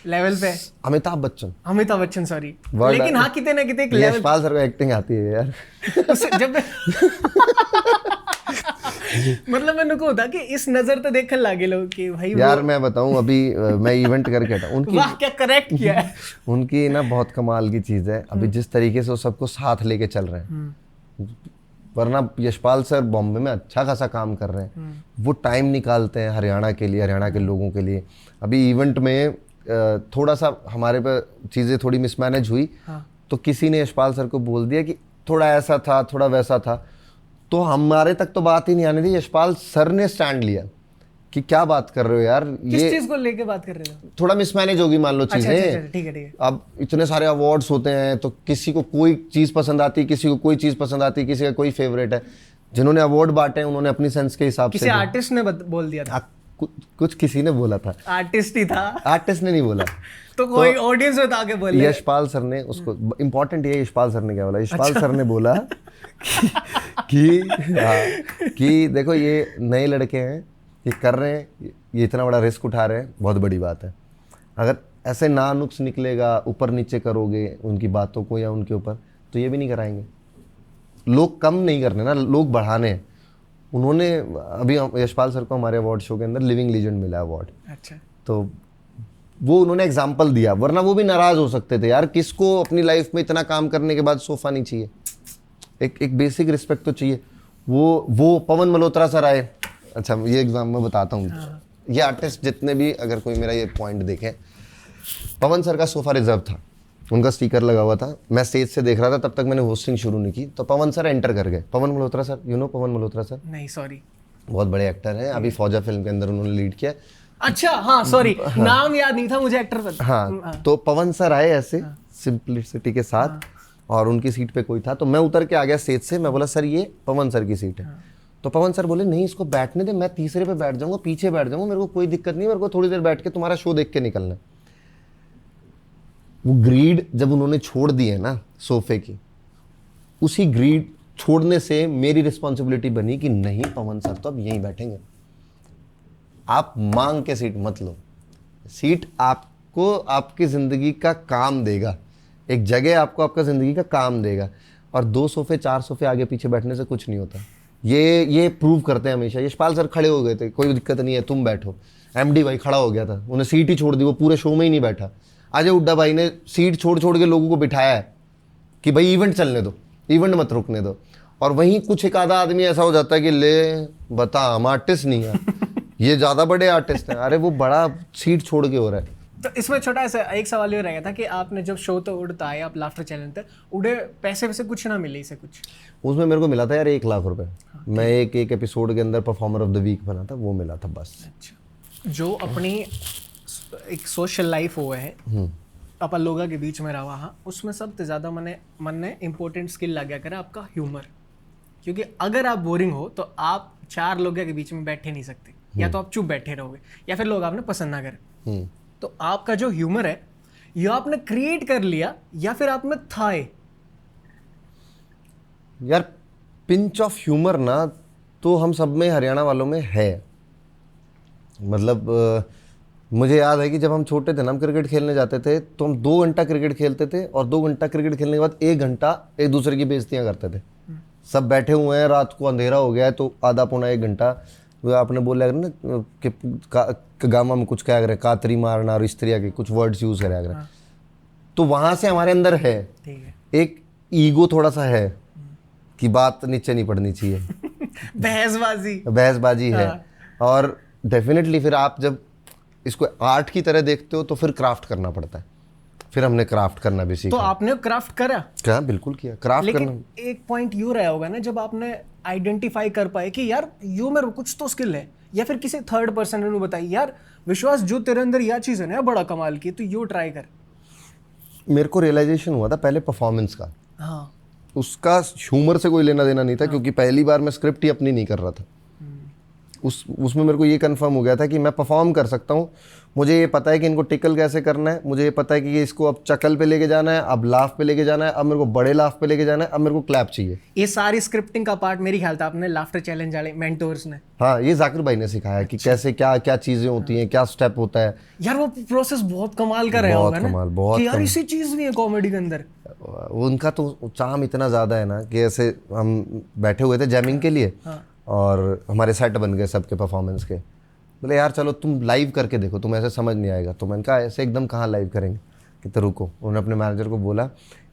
लेवल पे,
अमिताभ बच्चन
सॉरी, लेकिन हाँ कितने ना कितने एक लेवल।
यशपाल सर को एक्टिंग आती है यार।
जब मतलब मैंने को होता कि इस नजर तो देखने लगे लोग कि भाई
यार मैं बताऊं, अभी मैं इवेंट करके हटा उनकी,
वाह क्या करेक्ट किया है।
उनकी ना बहुत कमाल की चीज़ है अभी जिस तरीके से वो सबको साथ लेके चल रहे हैं। वरना यशपाल सर बॉम्बे में अच्छा खासा काम कर रहे हैं, वो टाइम निकालते हैं हरियाणा के लिए, हरियाणा के लोगों के लिए। अभी इवेंट में थोड़ा सा हमारे पे चीज़ें थोड़ी मिसमैनेज हुई।
हाँ।
तो किसी ने यशपाल सर को बोल दिया कि थोड़ा ऐसा था थोड़ा वैसा था, तो हमारे तक तो बात ही नहीं आने दी। यशपाल सर ने स्टैंड लिया कि क्या बात कर रहे हो यार,
किस चीज को लेके बात कर रहे हो?
थोड़ा मिसमैनेज होगी मान लो चीजें।
अच्छा, ठीक है।
अब इतने सारे अवार्ड्स होते हैं तो किसी को कोई चीज पसंद आती है, किसी को कोई चीज पसंद आती है, किसी का कोई फेवरेट है। जिन्होंने अवार्ड बांटे हैं उन्होंने अपनी सेंस के हिसाब से।
किसी आर्टिस्ट ने बोल दिया था?
कुछ किसी ने बोला था।
आर्टिस्ट ही था? आर्टिस्ट
ने नहीं बोला।
तो कोई ऑडियंस में आके बोले?
यशपाल सर ने उसको, इम्पोर्टेंट ये यशपाल सर ने क्या बोला, यशपाल सर ने बोला कि देखो ये नए लड़के हैं, ये कर रहे हैं, ये इतना बड़ा रिस्क उठा रहे हैं, बहुत बड़ी बात है। अगर ऐसे ना नुक्स निकलेगा, ऊपर नीचे करोगे उनकी बातों को या उनके ऊपर, तो ये भी नहीं कराएंगे। लोग कम नहीं करने ना, लोग बढ़ाने हैं। उन्होंने अभी यशपाल सर को हमारे अवार्ड शो के अंदर लिविंग लीजेंड मिला अवार्ड।
अच्छा।
तो वो उन्होंने एग्जाम्पल दिया, वरना वो भी नाराज हो सकते थे यार, किसको अपनी लाइफ में इतना काम करने के बाद सोफा नहीं चाहिए। एक बेसिक रिस्पेक्ट तो चाहिए। वो पवन मल्होत्रा सर आए। अच्छा ये एग्जाम मैं बताता हूँ। ये आर्टिस्ट जितने भी, अगर कोई मेरा ये पॉइंट देखे, पवन सर का सोफा रिजर्व था, उनका स्टिकर लगा हुआ था। मैं स्टेज से देख रहा था, तब तक मैंने होस्टिंग शुरू नहीं की। तो पवन सर एंटर कर गए। Pawan Malhotra sir, you know Pawan Malhotra sir?
नहीं सॉरी।
बहुत बड़े एक्टर हैं, अभी फौजा फिल्म के अंदर उन्होंने लीड किया।
अच्छा हाँ सॉरी, नाम याद नहीं था मुझे, एक्टर पता।
हाँ, तो पवन सर आए ऐसे सिंपलिसिटी के साथ, और उनकी सीट पे कोई था, तो मैं उतर के आ गया स्टेज से। मैं बोला सर ये पवन सर की सीट है। तो पवन सर बोले नहीं इसको बैठने दे, मैं तीसरे पे बैठ जाऊंगा, पीछे बैठ जाऊंगा, मेरे को कोई दिक्कत नहीं, मेरे को थोड़ी देर बैठ के तुम्हारा शो देख के निकलना है। वो ग्रीड जब उन्होंने छोड़ दी है ना सोफे की, उसी ग्रीड छोड़ने से मेरी रिस्पॉन्सिबिलिटी बनी कि नहीं पवन सर तो अब यहीं बैठेंगे। आप मांग के सीट मत लो, सीट आपको आपकी ज़िंदगी का काम देगा, एक जगह आपको आपका ज़िंदगी का काम देगा। और 2 सोफे 4 सोफे आगे पीछे बैठने से कुछ नहीं होता। ये प्रूव करते हैं हमेशा। यशपाल सर खड़े हो गए थे, कोई दिक्कत नहीं है तुम बैठो। एमडी भाई खड़ा हो गया था, उन्हें सीट ही छोड़ दी, वो पूरे शो में ही नहीं बैठा। अजय हुड्डा भाई ने सीट छोड़ छोड़ के लोगों को बिठाया है कि भाई इवेंट चलने दो, इवेंट मत रुकने दो। और वहीं कुछ एक आधा आदमी ऐसा हो जाता है कि ले बता हम आर्टिस्ट नहीं है, ये ज़्यादा बड़े आर्टिस्ट हैं। अरे वो बड़ा सीट छोड़ के हो रहा है।
तो इसमें छोटा ऐसा एक सवाल ये रहेगा था कि आपने जब शो तो उड़ता है, आप लाफ्टर चैलेंज थे, उड़े पैसे वैसे कुछ ना मिले इसे कुछ?
उसमें मेरे को मिला था यार 1 लाख रुपए। मैं एक एपिसोड के अंदर परफॉर्मर ऑफ द वीक बना था, वो मिला था बस।
अच्छा, जो अपनी एक सोशल लाइफ हुआ है अपन लोगों के बीच में रहा, हाँ, उसमें सबसे ज़्यादा मन ने इम्पोर्टेंट स्किल लग गया करे आपका ह्यूमर। क्योंकि अगर आप बोरिंग हो तो आप 4 लोगों के बीच में बैठे नहीं सकते, या तो आप चुप बैठे रहोगे या फिर लोग आपने पसंद ना करें। तो आपका जो ह्यूमर है ये आपने क्रिएट कर लिया या फिर आप में था?
यार पिंच ऑफ ह्यूमर ना तो हम सब में, हरियाणा वालों में है। मतलब मुझे याद है कि जब हम छोटे थे ना, हम क्रिकेट खेलने जाते थे तो हम 2 घंटा क्रिकेट खेलते थे और 2 घंटा क्रिकेट खेलने के बाद 1 घंटा एक दूसरे की बेइज्जतियाँ करते थे। सब बैठे हुए हैं, रात को अंधेरा हो गया है तो आधा पौना 1 घंटा वो आपने बोला ना कि गामा में कुछ क्या करें, कातरी मारना और इस तरह के कुछ वर्ड्स यूज करें अगर, तो वहाँ से हमारे अंदर है एक ईगो थोड़ा सा है कि बात नीचे नहीं पड़नी चाहिए। बहसबाजी है। और डेफिनेटली फिर आप जब इसको आर्ट की तरह देखते हो तो फिर क्राफ्ट करना पड़ता है। फिर हमने क्राफ्ट करना भी सीखा।
तो आपने क्राफ्ट करा?
क्या, बिल्कुल किया क्राफ्ट करना।
एक पॉइंट यूँ रहा होगा ना, जब आपने आइडेंटिफाई कर पाए कि यार यू मेरे कुछ तो स्किल है, या फिर किसी थर्ड पर्सन ने बताई यार विश्वास जो तेरे अंदर यह चीज़ है ना बड़ा कमाल की, तो यू ट्राई कर। मेरे
को रियलाइजेशन हुआ था पहले परफॉर्मेंस का।
हाँ,
उसका ह्यूमर से कोई लेना देना नहीं था। हाँ। क्योंकि पहली बार मैं स्क्रिप्ट ही अपनी नहीं कर रहा था। उसमें मेरे को ये कंफर्म हो गया था कि मैं परफॉर्म कर सकता हूँ। मुझे ये पता है कि इनको टिकल कैसे करना है, मुझे ये पता है कि ये इसको अब चकल पे लेके जाना है, अब लाफ पे लेके जाना है, अब मेरे को बड़े लाफ पे लेके जाना है, अब मेरे को क्लैप चाहिए।
ये सारी स्क्रिप्टिंग का पार्ट मेरी ख्याल था आपने लाफ्टर चैलेंज वाले मेंटोर्स ने।
हाँ, ये जाकिर भाई ने सिखाया कि कैसे क्या क्या चीजें होती हैं, क्या स्टेप होता है।
यार वो प्रोसेस बहुत कमाल का रहा होगा ना,
बहुत
कि यार इसी चीज भी है कॉमेडी के अंदर।
उनका तो चार्म इतना ज्यादा है ना कि ऐसे हम बैठे हुए थे जैमिंग के लिए। हाँ। और हमारे सेट बन गए सबके परफॉर्मेंस के। बोले यार चलो तुम लाइव करके देखो, तुम ऐसे समझ नहीं आएगा। तो मैंने कहा ऐसे एकदम कहाँ लाइव करेंगे, कि तो रुको। उन्होंने अपने मैनेजर को बोला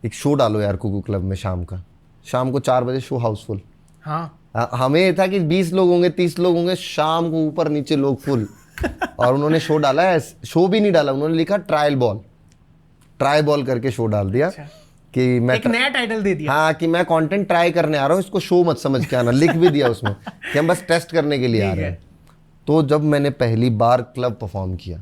एक शो डालो यार कुकू क्लब में शाम को 4 बजे शो हाउसफुल। हाँ, हमें ये था कि 20 लोग होंगे, 30 लोग होंगे, शाम को ऊपर नीचे लोग फुल। और उन्होंने शो डाला है, शो भी नहीं डाला, उन्होंने लिखा ट्राई बॉल करके शो डाल दिया। कि मैं
एक नया टाइटल दे दिया।
हाँ, कि मैं कंटेंट ट्राई करने आ रहा हूँ, इसको शो मत समझ के आना। लिख भी दिया उसमें कि हम बस टेस्ट करने के लिए आ रहे हैं। तो जब मैंने पहली बार क्लब परफॉर्म किया,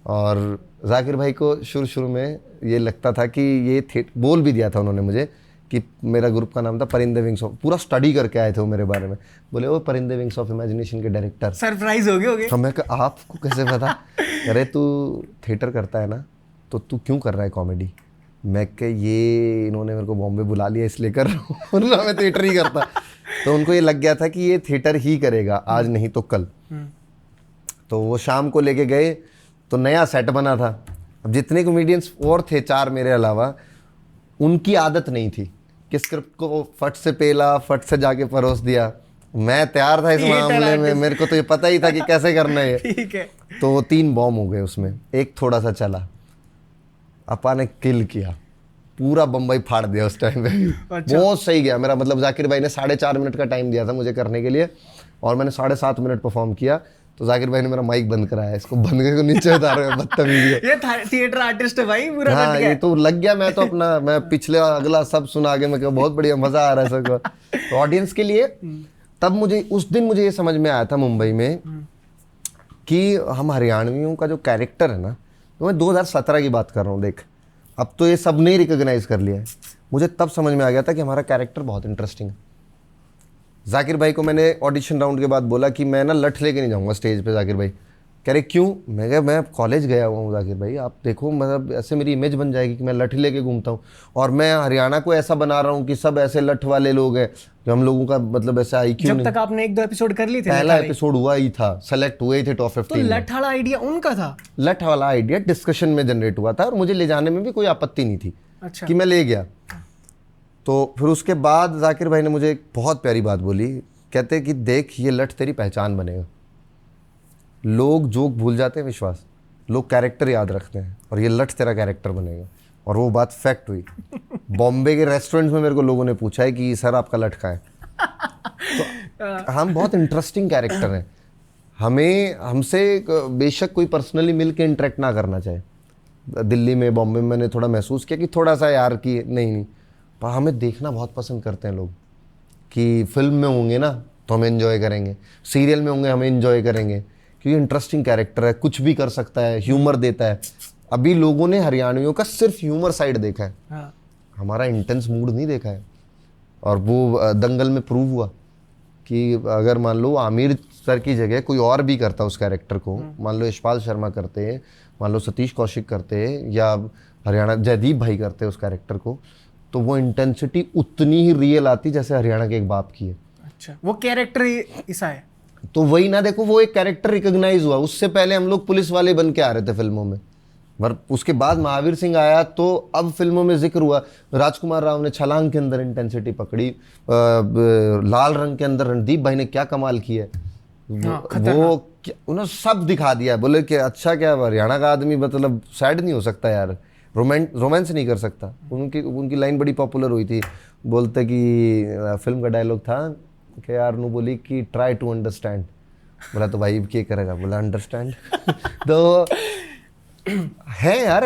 और जाकिर भाई को शुरू में ये लगता था कि ये बोल भी दिया था उन्होंने मुझे कि मेरा ग्रुप का नाम था परिंदे विंग्स ऑफ, पूरा स्टडी करके आए थे वो मेरे बारे में। बोले वो परिंदे विंग्स ऑफ इमेजिनेशन के डायरेक्टर।
सरप्राइज हो गए।
तो मैं कहा आपको कैसे पता? अरे तू थिएटर करता है ना, तो तू क्यों कर रहा है कॉमेडी? मैं कह ये इन्होंने मेरे को बॉम्बे बुला लिया इसलिए कर रहा हूँ, वरना मैं थिएटर ही करता। तो उनको ये लग गया था कि ये थिएटर ही करेगा, आज नहीं तो कल। तो वो शाम को लेके गए तो नया सेट बना था। अब जितने कॉमेडियंस और थे 4 मेरे अलावा, उनकी आदत नहीं थी कि स्क्रिप्ट को फट से पेला, फट से जाके परोस दिया। मैं तैयार था इस मामले में, मेरे को तो ये पता ही था कि कैसे करना है।
ठीक है।
तो 3 बॉम्ब हो गए उसमें, एक थोड़ा सा चला, अपा ने किल किया, पूरा बम्बई फाड़ दिया उस टाइम पे। अच्छा। बहुत सही गया मेरा, मतलब जाकिर भाई ने 4.5 मिनट का टाइम दिया था मुझे करने के लिए, और मैंने 7.5 मिनट परफॉर्म किया। तो जाकिर भाई ने मेरा माइक बंद कराया, इसको बंद करके नीचे उतार रहे बदतमीजी।
ये थिएटर आर्टिस्ट है भाई पूरा।
हाँ, ये तो लग गया। मैं तो अपना मैं पिछले अगला सब सुना के मैं कहा बहुत बढ़िया, मजा आ रहा है सबको। तो ऑडियंस के लिए तब उस दिन मुझे ये समझ में आया था मुंबई में कि हम हरियाणवियों का जो कैरेक्टर है ना, तो मैं 2017 की बात कर रहा हूँ। देख, अब तो ये सब ने रिकॉग्नाइज कर लिया है। मुझे तब समझ में आ गया था कि हमारा कैरेक्टर बहुत इंटरेस्टिंग है। जाकिर भाई को मैंने ऑडिशन राउंड के बाद बोला कि मैं ना लठ लेके नहीं जाऊंगा स्टेज पे। जाकिर भाई कह रहे क्यों? मैं कहा मैं कॉलेज गया हुआ हूँ जाकिर भाई, आप देखो, मतलब ऐसे मेरी इमेज बन जाएगी कि मैं लठ लेके घूमता हूँ, और मैं हरियाणा को ऐसा बना रहा हूँ कि सब ऐसे लठ वाले लोग हैं, जो हम लोगों का मतलब ऐसा IQ नहीं।
जब तक आपने 1-2 एपिसोड कर ली थी,
पहला एपिसोड हुआ ही था, सेलेक्ट हुए थे टॉप 15।
तो लठ वाला आइडिया उनका था?
लठ वाला आइडिया डिस्कशन में जनरेट हुआ था, और मुझे ले जाने में भी कोई आपत्ति नहीं थी।
अच्छा। कि
मैं ले गया। तो फिर उसके बाद जाकिर भाई ने मुझे एक बहुत प्यारी बात बोली, कहते कि देख ये लठ तेरी पहचान बनेगा। लोग जोक भूल जाते हैं विश्वास, लोग कैरेक्टर याद रखते हैं, और ये लठ तेरा कैरेक्टर बनेगा। और वो बात फैक्ट हुई। बॉम्बे के रेस्टोरेंट्स में मेरे को लोगों ने पूछा है कि सर आपका लठ कहाँ है? तो हम बहुत इंटरेस्टिंग कैरेक्टर हैं। हमें हमसे बेशक कोई पर्सनली मिल के इंटरेक्ट ना करना चाहे। दिल्ली में, बॉम्बे में मैंने थोड़ा महसूस किया कि थोड़ा सा यार कि नहीं, पर हमें देखना बहुत पसंद करते हैं लोग, कि फिल्म में होंगे ना तो हम एंजॉय करेंगे, सीरियल में होंगे हम एंजॉय करेंगे, क्योंकि इंटरेस्टिंग कैरेक्टर है, कुछ भी कर सकता है, ह्यूमर देता है। अभी लोगों ने हरियाणवियों का सिर्फ ह्यूमर साइड देखा है। हाँ। हमारा इंटेंस मूड नहीं देखा है। और वो दंगल में प्रूव हुआ कि अगर मान लो आमिर सर की जगह कोई और भी करता उस कैरेक्टर को, मान लो यशपाल शर्मा करते हैं, मान लो सतीश कौशिक करते हैं, या हरियाणा जयदीप भाई करते हैं उस कैरेक्टर को, तो वो इंटेंसिटी उतनी ही रियल आती जैसे हरियाणा के एक बाप की है।
अच्छा, वो कैरेक्टर ऐसा है।
तो वही ना, देखो वो एक कैरेक्टर रिकॉग्नाइज हुआ, उससे पहले हम लोग पुलिस वाले बन के आ रहे थे फिल्मों में, पर उसके बाद महावीर सिंह आया तो अब फिल्मों में जिक्र हुआ। राजकुमार राव ने छलांग के अंदर इंटेंसिटी पकड़ी, लाल रंग के अंदर रणदीप भाई ने क्या कमाल किया है, वो उन्होंने सब दिखा दिया। बोले कि अच्छा क्या हरियाणा का आदमी मतलब सैड नहीं हो सकता यार, रोमांस नहीं कर सकता। उनकी लाइन बड़ी पॉपुलर हुई थी, बोलते कि फिल्म का डायलॉग था कि यार नु बोली कि ट्राई टू अंडरस्टैंड, बोला तो भाई क्या करेगा, बोला अंडरस्टैंड। तो है यार,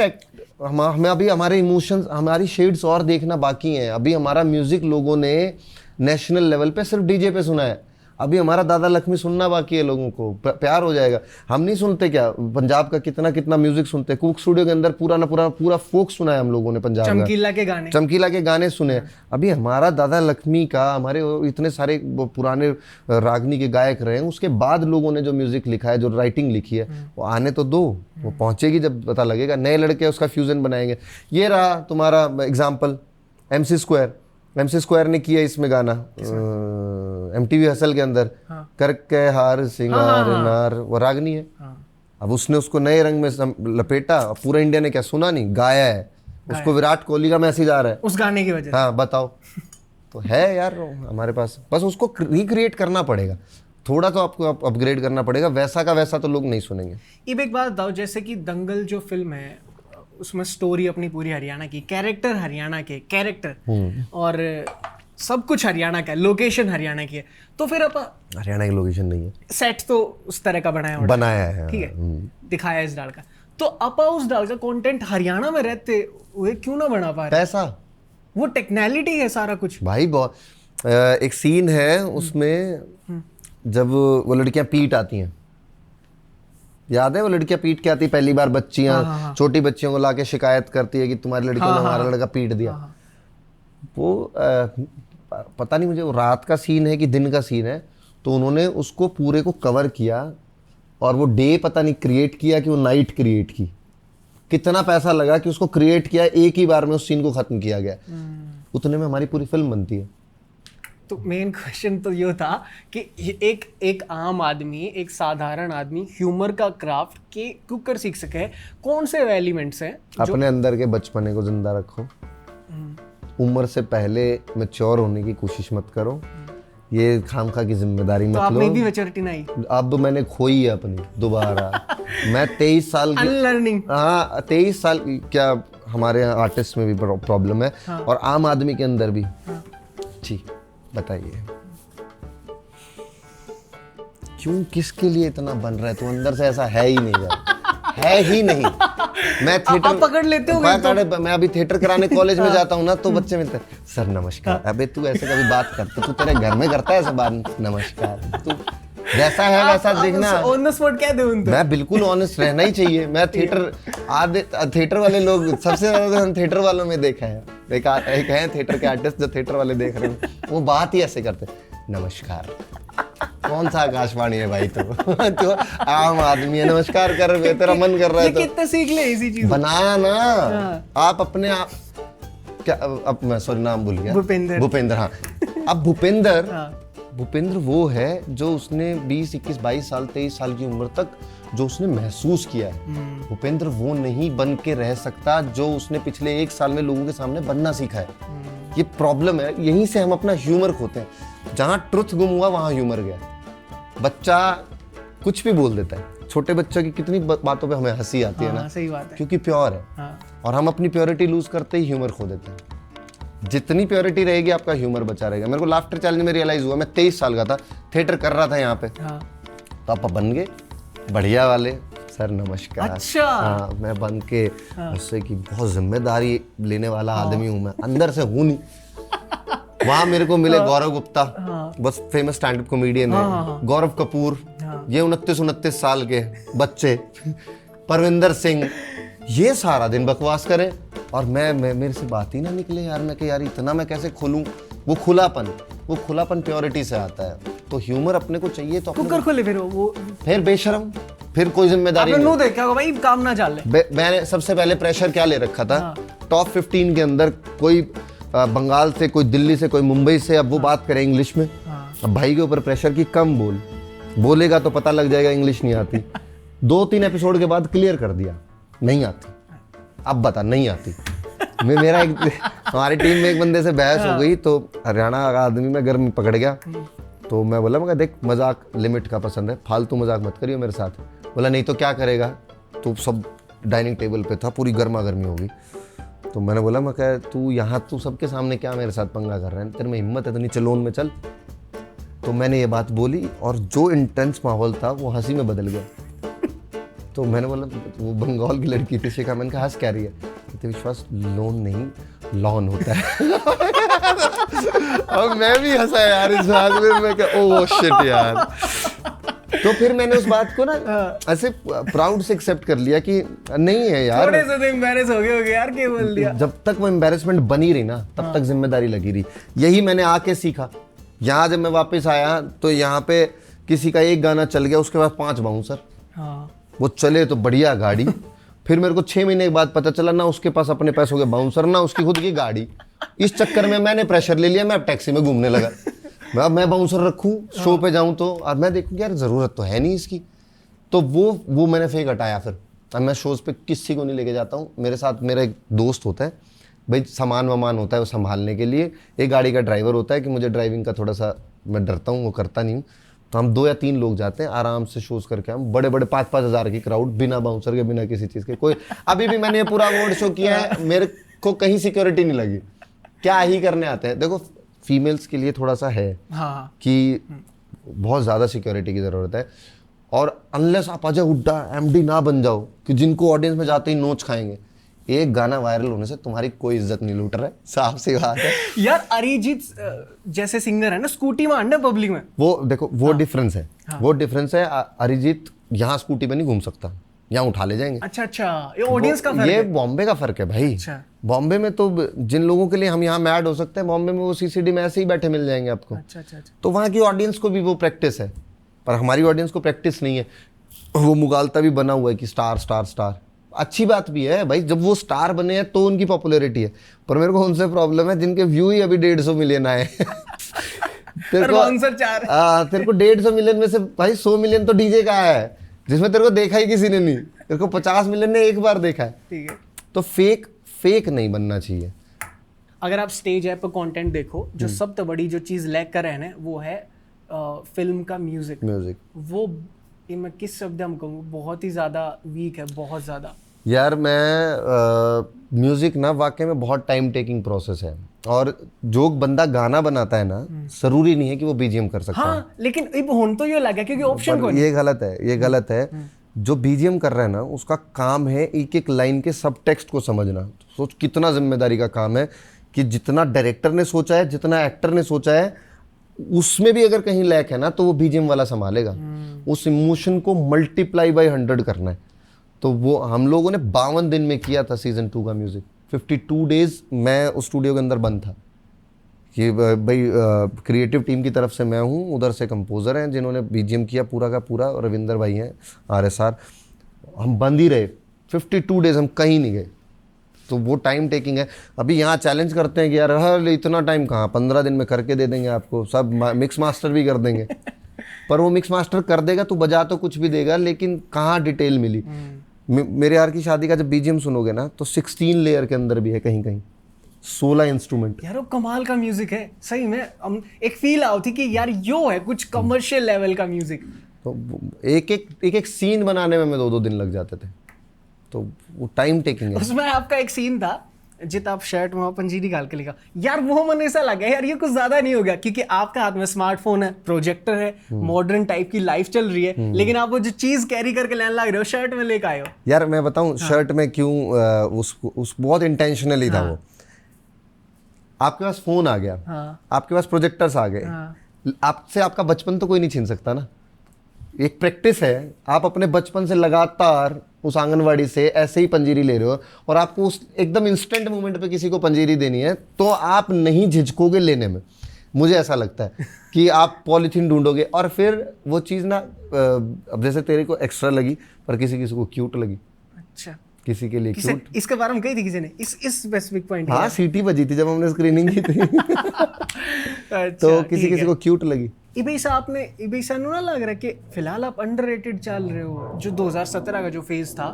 हमें अभी हमारे इमोशंस, हमारी शेड्स और देखना बाकी हैं। अभी हमारा म्यूजिक लोगों ने नेशनल लेवल पे सिर्फ डीजे पे सुना है, अभी हमारा दादा लक्ष्मी सुनना बाकी है। लोगों को प्यार हो जाएगा। हम नहीं सुनते क्या, पंजाब का कितना म्यूजिक सुनते हैं। कूक स्टूडियो के अंदर पूरा फोक सुना है हम लोगों ने, पंजाब
चमकीला के गाने
सुने। अभी हमारा दादा लक्ष्मी का, हमारे इतने सारे पुराने रागनी के गायक रहे हैं, उसके बाद लोगों ने जो म्यूजिक लिखा है, जो राइटिंग लिखी है, वो आने तो दो, वो पहुंचेगी जब पता लगेगा। नए लड़के उसका फ्यूजन बनाएंगे। ये रहा तुम्हारा एग्जाम्पल MC स्क्वायर ने किया इसमें गाना, MTV हसल के अंदर, करके हार सिंगार नार, वो रागनी है। अब उसने उसको नए रंग में लपेटा, पूरा इंडिया ने क्या सुना नहीं, गाया है। उसको विराट कोहली का मैसेज आ रहा है
उस गाने की वजह से।
हाँ बताओ। तो है यार हमारे पास, बस उसको रिक्रिएट करना पड़ेगा, थोड़ा तो आपको अपग्रेड करना पड़ेगा। वैसा का वैसा तो लोग नहीं सुनेंगे।
ये एक बात बताओ, जैसे कि दंगल जो फिल्म है उसमें स्टोरी अपनी पूरी हरियाणा की, कैरेक्टर हरियाणा के कैरेक्टर, और सब कुछ हरियाणा का है, लोकेशन हरियाणा की है, तो फिर आप
हरियाणा की लोकेशन नहीं है,
सेट तो उस तरह का बनाया है, ठीक है, दिखाया इस डाल का, तो अपा उस डाल का कंटेंट हरियाणा में रहते हुए क्यों ना बना पा रहे?
पैसा,
वो टेक्नैलिटी है सारा कुछ भाई।
बहुत एक सीन है उसमें जब वो लड़कियां पीट आती हैं, याद है? वो लड़कियां पीट के आती, पहली बार बच्चियां, छोटी बच्चियों को लाके शिकायत करती है कि तुम्हारी लड़कियों ने हमारा लड़का पीट दिया। वो पता नहीं मुझे वो रात का सीन है कि दिन का सीन है, तो उन्होंने उसको पूरे को कवर किया और वो डे पता नहीं क्रिएट किया कि वो नाइट क्रिएट की। कितना पैसा लगा कि उसको क्रिएट किया, एक ही बार में उस सीन को खत्म किया गया। उतने में हमारी पूरी फिल्म बनती है।
तो मेन क्वेश्चन तो ये था कि एक आम आदमी, एक साधारण आदमी ह्यूमर का क्राफ्ट के क्यों कर सीख सके, कौन से एलिमेंट्स हैं?
अपने अंदर के बचपने को जिंदा रखो, उम्र से पहले मैच्योर होने की कोशिश मत करो, ये खामखा की जिम्मेदारी मत लो।
आपने भी मैच्योरिटी नहीं?
अब मैंने खोई है अपनी दोबारा। मैं 23 साल की
अनलर्निंग।
हाँ 23 साल, क्या हमारे यहाँ आर्टिस्ट में भी प्रॉब्लम है और आम आदमी के अंदर भी। जी बताइए क्यों, किसके लिए इतना बन रहा है? तो अंदर से ऐसा है ही नहीं यार, है ही नहीं। मैं थिएटर
आप पकड़ लेते हो
तो? मैं अभी थिएटर कराने कॉलेज में जाता हूँ ना, तो बच्चे मिलते हैं, सर नमस्कार। अबे तू ऐसे कभी बात करता, तू तेरे घर में करता है ऐसे बात, नमस्कार। तू जैसा है वैसा दिखना।
ऑन द स्पॉट कह दे उनको।
मैं बिल्कुल ऑनेस्ट रहना ही चाहिए। मैं थिएटर वाले लोग सबसे ज्यादा थिएटर वालों में देखा है, एक है थिएटर के आर्टिस्ट जो थिएटर वाले देख रहे हैं, वो बात ही ऐसे करते, नमस्कार। कौन सा आकाशवाणी है भाई? तो आम आदमी है, नमस्कार कर रहे, तेरा मन कर रहा है तो
कितने सीख ले इसी चीज
बनाया ना। आप अपने आप क्या, अब मैं सॉरी नाम भूल गया, भूपेंद्र। हाँ अब भूपेंद्र वो है जो उसने 20, 21, 22 साल, 23 साल की उम्र तक जो उसने महसूस किया है। भूपेंद्र वो नहीं बन के रह सकता जो उसने पिछले 1 साल में लोगों के सामने बनना सीखा है। ये प्रॉब्लम है, यहीं से हम अपना ह्यूमर खोते हैं। जहाँ ट्रुथ गुम हुआ वहाँ ह्यूमर गया। बच्चा कुछ भी बोल देता है, छोटे बच्चों की कितनी बातों पे हमें हंसी आती है ना,
सही बात है,
क्योंकि प्योर है। और हम अपनी प्योरिटी लूज करते ही ह्यूमर खो देते हैं। जितनी प्योरिटी रहेगी आपका ह्यूमर बचा रहेगा। मेरे को लाफ्टर चैलेंज में रियलाइज हुआ, मैं 23 साल का था, थिएटर कर रहा था यहाँ पे, तो आप बन गए बढ़िया वाले, सर नमस्कार।
अच्छा।
हाँ मैं बन के उससे कि बहुत जिम्मेदारी लेने वाला आदमी हूँ मैं, अंदर से हूँ नहीं। वहां मेरे को मिले गौरव गुप्ता, बस फेमस स्टैंड अप कॉमेडियन है, गौरव कपूर, ये 29 साल के बच्चे, परविंदर सिंह, ये सारा दिन बकवास करे और मैं मेरे से बात ही ना निकले यार। मैं कि यार इतना मैं कैसे खोलूं? वो खुलापन प्योरिटी से आता है। तो ह्यूमर अपने को चाहिए तो
कुकर खोले, फिर
बेशरम, फिर कोई जिम्मेदारी नहीं।
आपने देखा भाई काम ना चल ले।
मैंने सबसे पहले प्रेशर क्या ले रखा था, टॉप 15 के अंदर कोई बंगाल से, कोई दिल्ली से, कोई मुंबई से, अब वो बात करें इंग्लिश में। अब भाई के ऊपर प्रेशर की कम बोल, बोलेगा तो पता लग जाएगा इंग्लिश नहीं आती। 2-3 एपिसोड के बाद क्लियर कर दिया नहीं आती। अब बता नहीं आती। मेरा एक हमारी टीम में एक बंदे से बहस हो गई, तो हरियाणा का आदमी में गर्मी पकड़ गया। तो मैं बोला, मगर देख मजाक लिमिट का पसंद है, फालतू मजाक मत करियो मेरे साथ। बोला नहीं तो क्या करेगा। तो सब डाइनिंग टेबल पे था, पूरी गर्मा गर्मी हो गई। तो मैंने बोला, मैं कह तू यहाँ तू सबके सामने क्या मेरे साथ पंगा कर रहा है, तेरे में हिम्मत है तो नीचे लोन में चल। तो मैंने ये बात बोली और जो इंटेंस माहौल था वो हंसी में बदल गया। तो मैंने बोला, वो बंगाल की लड़की थी शिखा, मैंने कहा हंस क्या रही है? कहते विश्वास लोन नहीं लॉन होता है। और मैं भी हंसा यार इस बात में, मैं क्या ओह शिट यार। तो फिर मैंने उस बात को ना ऐसे प्राउड से एक्सेप्ट कर लिया कि नहीं है यार।
थोड़े से तो एम्बैरेस हो गए यार, क्या बोल दिया।
जब तक वो एम्बैरेसमेंट बनी रही ना तब तक जिम्मेदारी लगी रही। यही मैंने आके सीखा। यहाँ जब मैं वापस आया तो यहाँ पे किसी का एक गाना चल गया, उसके बाद 5 बाउंसर।
हाँ।
वो चले तो बढ़िया गाड़ी। फिर मेरे को 6 महीने के बाद पता चला ना उसके पास अपने पैसों के बाउंसर ना उसकी खुद की गाड़ी। इस चक्कर में मैंने प्रेशर ले लिया, मैं अब टैक्सी में घूमने लगा। मैं बाउंसर रखूं, शो पे जाऊं तो अब मैं देखूं यार जरूरत तो है नहीं इसकी। तो वो मैंने फेक हटाया। फिर अब मैं शोज पे किसी को नहीं लेके जाता हूँ। मेरे साथ मेरा एक दोस्त होता है भाई, सामान वामान होता है वो संभालने के लिए। एक गाड़ी का ड्राइवर होता है कि मुझे ड्राइविंग का थोड़ा सा मैं डरता हूँ, वो करता नहीं हूँ। तो हम 2 या 3 लोग जाते हैं, आराम से शोज करके हम बड़े बड़े 5-5 हज़ार की क्राउड, बिना बाउंसर के बिना किसी चीज़ के। कोई अभी भी मैंने ये पूरा अवार्ड शो किया है, मेरे को कहीं सिक्योरिटी नहीं लगी। क्या ही करने आते हैं। देखो फीमेल्स के लिए थोड़ा सा है कि बहुत ज़्यादा सिक्योरिटी की ज़रूरत है। और अनलेस आप अजय हुड्डा एमडी ना बन जाओ कि जिनको ऑडियंस में जाते ही नोच खाएंगे, एक गाना वायरल होने से तुम्हारी कोई इज्जत नहीं लूट रहा है, साफ सी बात है।
यार अरिजीत जैसे सिंगर है ना, स्कूटी में आंडे पब्लिक में,
वो देखो वो डिफरेंस है। वो डिफरेंस है। अरिजीत यहाँ स्कूटी पे नहीं घूम सकता, यहाँ उठा ले जाएंगे।
अच्छा ये ऑडियंस का फर्क
ये
है।
बॉम्बे का फर्क है भाई।
अच्छा।
बॉम्बे में तो जिन लोगों के लिए हम यहाँ मैड हो सकते हैं, बॉम्बे में वो सीसीडी में ऐसे ही बैठे मिल जाएंगे आपको।
अच्छा।
तो वहाँ की ऑडियंस को भी वो प्रैक्टिस है, पर हमारी ऑडियंस को प्रैक्टिस नहीं है। वो मुगालता भी बना हुआ है कि स्टार स्टार स्टार। अच्छी बात भी है भाई, जब वो स्टार बने हैं तो उनकी पॉपुलैरिटी है। पर मेरे को उनसे प्रॉब्लम है जिनके व्यू ही अभी 150 मिलियन आए। तेरे को 150 मिलियन में से भाई 100 मिलियन तो डीजे का आया है, जिसमें तेरे को देखा ही किसी ने नहीं। तेरे को 50 मिलियन ने एक बार देखा है।
ठीक है।
तो फेक नहीं बनना चाहिए।
अगर आप स्टेज ऐप पर कंटेंट देखो, जो सबसे बड़ी जो चीज लैक कर रहे हैं ना, वो है फिल्म का म्यूजिक। वो ये मैं किस शब्द में कहूँ, बहुत ही ज़्यादा वीक है, बहुत ज़्यादा।
यार मैं म्यूजिक ना वाकई में बहुत टाइम टेकिंग प्रोसेस है। और जो बंदा गाना बनाता है ना, जरूरी नहीं है कि वो बीजीएम कर सकता है।
हाँ, लेकिन अब होने तो ये लगा क्योंकि ऑप्शन को
ये गलत है, ये गलत है। जो बीजीएम कर रहा है ना, उसका काम है एक एक लाइन के सब टेक्स्ट को समझना। सोच कितना जिम्मेदारी का काम है कि जितना डायरेक्टर ने सोचा है, जितना एक्टर ने सोचा है, उसमें भी अगर कहीं लैक है ना तो वो बीजीएम वाला संभालेगा। उस इमोशन को मल्टीप्लाई बाय 100 करना है। तो वो हम लोगों ने 52 दिन में किया था सीजन 2 का म्यूजिक। 52 डेज मैं उस स्टूडियो के अंदर बंद था। ये भाई क्रिएटिव टीम की तरफ से मैं हूँ, उधर से कंपोजर हैं जिन्होंने बीजीएम किया पूरा का पूरा, और रविंदर भाई हैं RSR। हम बंद ही रहे 52 डेज, हम कहीं नहीं गए। तो वो टाइम टेकिंग है। अभी यहाँ चैलेंज करते हैं कि यार हर इतना टाइम कहाँ, 15 दिन में करके दे देंगे आपको, सब मिक्स मास्टर भी कर देंगे। पर वो मिक्स मास्टर कर देगा तो बजा तो कुछ भी देगा, लेकिन कहाँ डिटेल मिली। मेरे यार की शादी का जब बीजीएम सुनोगे ना तो 16 लेयर के अंदर भी है कहीं कहीं, 16 इंस्ट्रूमेंट।
यार वो कमाल का म्यूजिक है सही में। एक फील आई थी कि यार यो है कुछ कमर्शियल लेवल का म्यूजिक।
तो एक सीन बनाने में 2-2 दिन लग जाते थे। तो वो टाइम टेकिंग है।
उसमें आपका एक सीन था जित आप शर्ट में पंजीरी डाल के लिखा, यार वो मन ऐसा लगा यार ये कुछ ज्यादा नहीं हो गया, क्योंकि आपका हाथ में स्मार्टफोन है, प्रोजेक्टर है, मॉडर्न टाइप की लाइफ चल रही है, लेकिन आप वो जो चीज कैरी करके लाने लग रहे हो शर्ट में लेके आए हो।
यार मैं बताऊं शर्ट में क्यों, उस बहुत इंटेंशनली था वो। आपके पास फोन आ गया, आपके पास प्रोजेक्टर्स आ गए, आपसे आपका बचपन तो कोई नहीं छीन सकता ना। एक प्रैक्टिस है, आप अपने बचपन से लगातार उस आंगनवाड़ी से ऐसे ही पंजीरी ले रहे हो, और आपको उस एकदम इंस्टेंट मोमेंट पे किसी को पंजीरी देनी है तो आप नहीं झिझकोगे लेने में। मुझे ऐसा लगता है कि आप पॉलीथीन ढूंढोगे, और फिर वो चीज़ ना अब जैसे तेरे को एक्स्ट्रा लगी पर किसी को क्यूट लगी।
अच्छा,
किसी के लिए क्यूट।
इसके बारे में कही थी किसी ने इस स्पेसिफिक पॉइंट।
हाँ, सीटी बजी थी जब हमने स्क्रीनिंग की थी। तो किसी को क्यूट लगी।
इबेसा आपने इबेसा नु ना लग रहा है कि फिलहाल आप अंडररेटेड चल रहे हो, जो 2017 का जो फेज था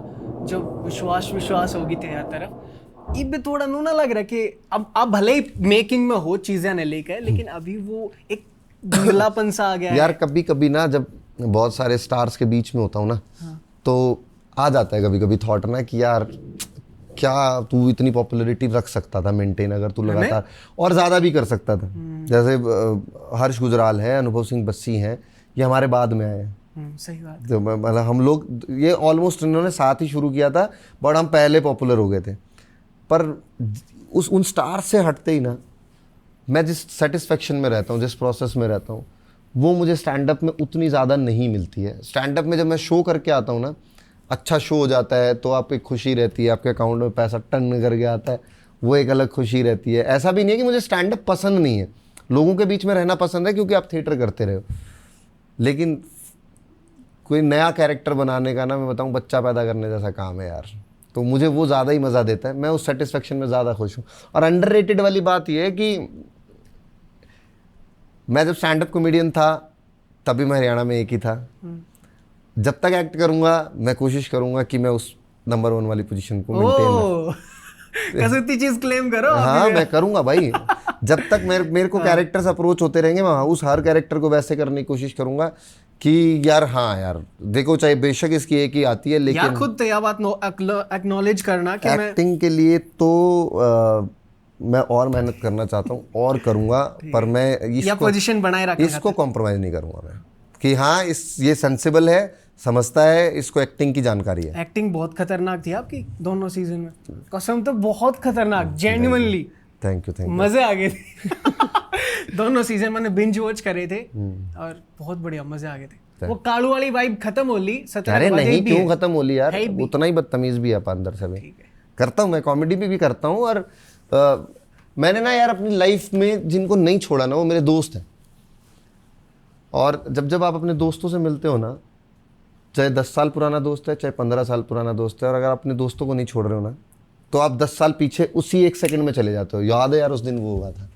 जब विश्वास होगी तेरे तरफ, इब थोड़ा नु ना लग रहा है कि अब आप भले ही मेकिंग में हो चीजें ने लेकर, लेकिन अभी वो एक धुंधलापन सा आ गया है।
यार कभी कभी ना जब बहुत सारे स्टार्स के बीच में होता हूँ ना, तो आ जाता है कभी कभी थॉट ना कि यार क्या तू इतनी पॉपुलैरिटी रख सकता था मेंटेन, अगर तू लगातार और ज़्यादा भी कर सकता था। जैसे हर्ष गुजराल है, अनुभव सिंह बस्सी हैं, ये हमारे बाद में आए हैं।
सही बात।
तो मतलब हम लोग ये ऑलमोस्ट इन्होंने साथ ही शुरू किया था, बट हम पहले पॉपुलर हो गए थे। पर उन स्टार से हटते ही ना, मैं जिस सेटिस्फेक्शन में रहता हूँ, जिस प्रोसेस में रहता हूँ, वो मुझे स्टैंड अप में उतनी ज़्यादा नहीं मिलती है। स्टैंड अप में जब मैं शो करके आता हूँ ना, अच्छा शो हो जाता है तो आपको एक खुशी रहती है, आपके अकाउंट में पैसा टन करके आता है, वो एक अलग खुशी रहती है। ऐसा भी नहीं है कि मुझे स्टैंड अप पसंद नहीं है, लोगों के बीच में रहना पसंद है क्योंकि आप थिएटर करते रहे हो। लेकिन कोई नया कैरेक्टर बनाने का ना, मैं बताऊँ, बच्चा पैदा करने जैसा काम है यार, तो मुझे वो ज़्यादा ही मज़ा देता है। मैं उस सेटिस्फेक्शन में ज़्यादा खुश हूँ। और अंडररेटेड वाली बात ये है कि मैं जब स्टैंड अप कॉमेडियन था तभी मैं हरियाणा में एक ही था। जब तक एक्ट करूंगा मैं कोशिश करूंगा कि मैं उस नंबर 1 वाली पोजीशन को मेंटेन
कसौती चीज क्लेम करो।
हाँ मैं करूंगा भाई। जब तक मेरे को कैरेक्टर्स अप्रोच होते रहेंगे, मैं उस हर कैरेक्टर को वैसे करने की कोशिश करूंगा कि यार हाँ यार देखो, चाहे बेशक इसकी एक ही आती है, लेकिन
यार खुद यह बात एक्नॉलेज करना कि मैं
एक्टिंग के लिए तो मैं और मेहनत करना चाहता हूँ और करूंगा, पर मैं
या पोजीशन बनाए रखना
इसको कॉम्प्रोमाइज नहीं करूंगा मैं कि हाँ ये सेंसिबल है, समझता है, इसको एक्टिंग की जानकारी है।
एक्टिंग बहुत खतरनाक थी आपकी दोनों सीजन में, कसम, तो बहुत खतरनाक, जेन्युइनली।
थैंक यू
मजे आ गए थे। दोनों सीजन मैंने बिंज वॉच करे थे और बहुत बढ़िया मजे आ गए थे। वो कालू वाली वाइब खत्म हो ली 17
अरे
बजे
नहीं,
भी
क्यों खत्म हो ली यार,
है भी।
उतना ही बदतमीज भी है अंदर से भी। करता हूँ मैं, कॉमेडी भी करता हूँ। और मैंने ना यार अपनी लाइफ में जिनको नहीं छोड़ा ना, वो मेरे दोस्त हैं। और जब आप अपने दोस्तों से मिलते हो ना, चाहे 10 साल पुराना दोस्त है, चाहे 15 साल पुराना दोस्त है, और अगर अपने दोस्तों को नहीं छोड़ रहे हो ना, तो आप 10 साल पीछे उसी 1 सेकंड में चले जाते हो। याद है यार उस दिन वो हुआ था।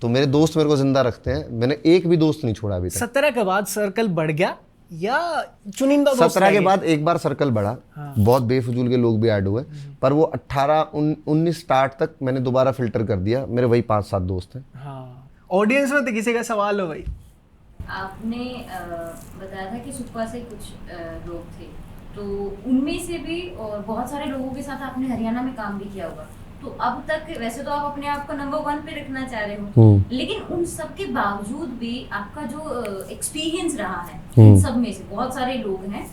तो मेरे दोस्त मेरे को जिंदा रखते हैं, मैंने एक भी दोस्त नहीं छोड़ा अभी तक।
17 के बाद सर्कल बढ़ गया या चुनिंदा दोस्त?
17 के बाद एक बार सर्कल बढ़ा। बहुत बेफजूल के लोग भी ऐड हुए, पर वो 18-19 स्टार्ट तक मैंने दोबारा फिल्टर कर दिया। मेरे वही 5-7 दोस्त हैं।
हाँ, ऑडियंस में तो किसी का सवाल हो भाई।
आपने बताया था कि सुप्पा से कुछ लोग थे, तो उनमें से भी और बहुत सारे लोगों के साथ आपने हरियाणा में काम भी किया होगा। तो अब तक वैसे तो आप अपने आप को नंबर 1 पे रखना चाह रहे हो, लेकिन उन सब के बावजूद भी आपका जो एक्सपीरियंस रहा है, इन सब में से बहुत सारे लोग हैं,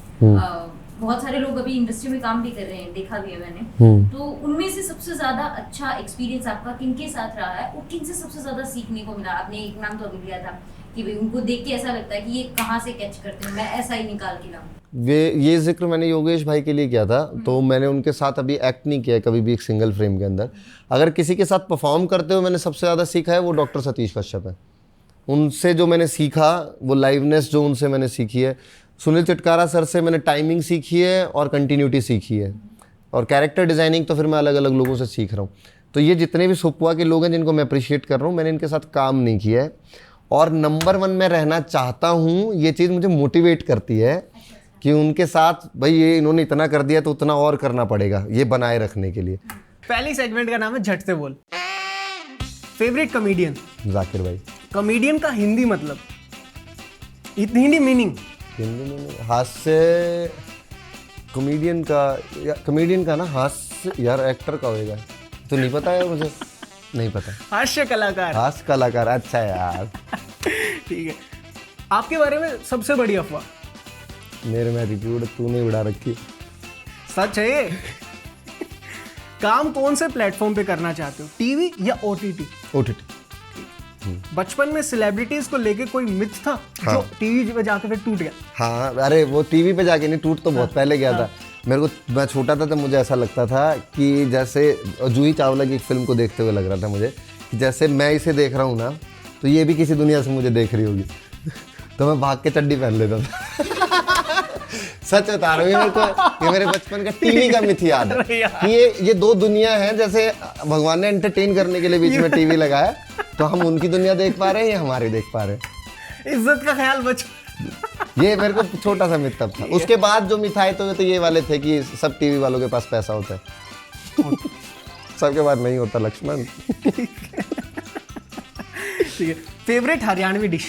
बहुत सारे लोग अभी इंडस्ट्री में काम भी कर रहे हैं, देखा भी है मैंने। तो उनमें से सबसे ज्यादा अच्छा एक्सपीरियंस आपका किनके साथ रहा है और किनसे सबसे ज्यादा सीखने को मिला? आपने एक नाम तो अभी लिया था कि भाई उनको देख के ऐसा लगता है कि ये कहाँ से कैच करते हैं, मैं ऐसा ही निकाल के लाऊं।
ये जिक्र मैंने योगेश भाई के लिए किया था, तो मैंने उनके साथ अभी एक्ट नहीं किया कभी भी एक सिंगल फ्रेम के अंदर। अगर किसी के साथ परफॉर्म करते हुए मैंने सबसे ज़्यादा सीखा है वो डॉक्टर सतीश कश्यप है। उनसे जो मैंने सीखा, वो लाइवनेस जो उनसे मैंने सीखी है। सुनील चिटकारा सर से मैंने टाइमिंग सीखी है और कंटिन्यूटी सीखी है, और कैरेक्टर डिज़ाइनिंग तो फिर मैं अलग अलग लोगों से सीख रहा हूँ। तो ये जितने भी सुप्पा के लोग हैं जिनको मैं अप्रिशिएट कर रहा हूँ, मैंने इनके साथ काम नहीं किया है। और नंबर 1 में रहना चाहता हूँ, ये चीज़ मुझे मोटिवेट करती है कि उनके साथ भाई ये इन्होंने इतना कर दिया तो उतना और करना पड़ेगा ये बनाए रखने के लिए।
पहली सेगमेंट का नाम है झट से बोल। Favourite comedian?
जाकिर भाई।
कॉमेडियन का हिंदी मतलब, हिंदी मीनिंग?
हिंदी में हास्य कॉमेडियन का ना हास्य, यार एक्टर का होएगा तो नहीं पता है मुझे, नहीं पता।
हास्य कलाकार।
हास्य कलाकार, अच्छा यार।
ठीक है, आपके बारे में सबसे बड़ी अफवाह?
मेरे में एटीट्यूड तूने उड़ा रखी।
सच है ये? काम कौन से प्लेटफॉर्म पे करना चाहते हो, टीवी या ओटीटी?
ओटीटी।
बचपन में सेलिब्रिटीज को लेके कोई मिथ था? हाँ। जो टीवी पे जाके फिर टूट गया?
हाँ, अरे वो टीवी पे जाके नहीं, टूट तो बहुत पहले गया था। मेरे को, मैं छोटा था तो मुझे ऐसा लगता था कि जैसे जूही चावला की एक फिल्म को देखते हुए लग रहा था मुझे कि जैसे मैं इसे देख रहा हूँ ना, तो ये भी किसी दुनिया से मुझे देख रही होगी। तो मैं भाग के चड्डी पहन लेता था। सच बता रहा हूँ, मेरे को ये मेरे बचपन का टीवी का मिथ याद है कि ये 2 दुनिया हैं। जैसे भगवान ने एंटरटेन करने के लिए बीच में टीवी लगाया, तो हम उनकी दुनिया देख पा रहे हैं या हमारी देख पा रहे हैं।
इज्जत का ख्याल बच।
ये मेरे को छोटा सा मिथ तब था। उसके बाद जो मिथाए तो ये वाले थे कि सब टीवी वालों के पास पैसा होता है। सबके पास नहीं होता लक्ष्मण।
ठीक है, फेवरेट हरियाणवी डिश?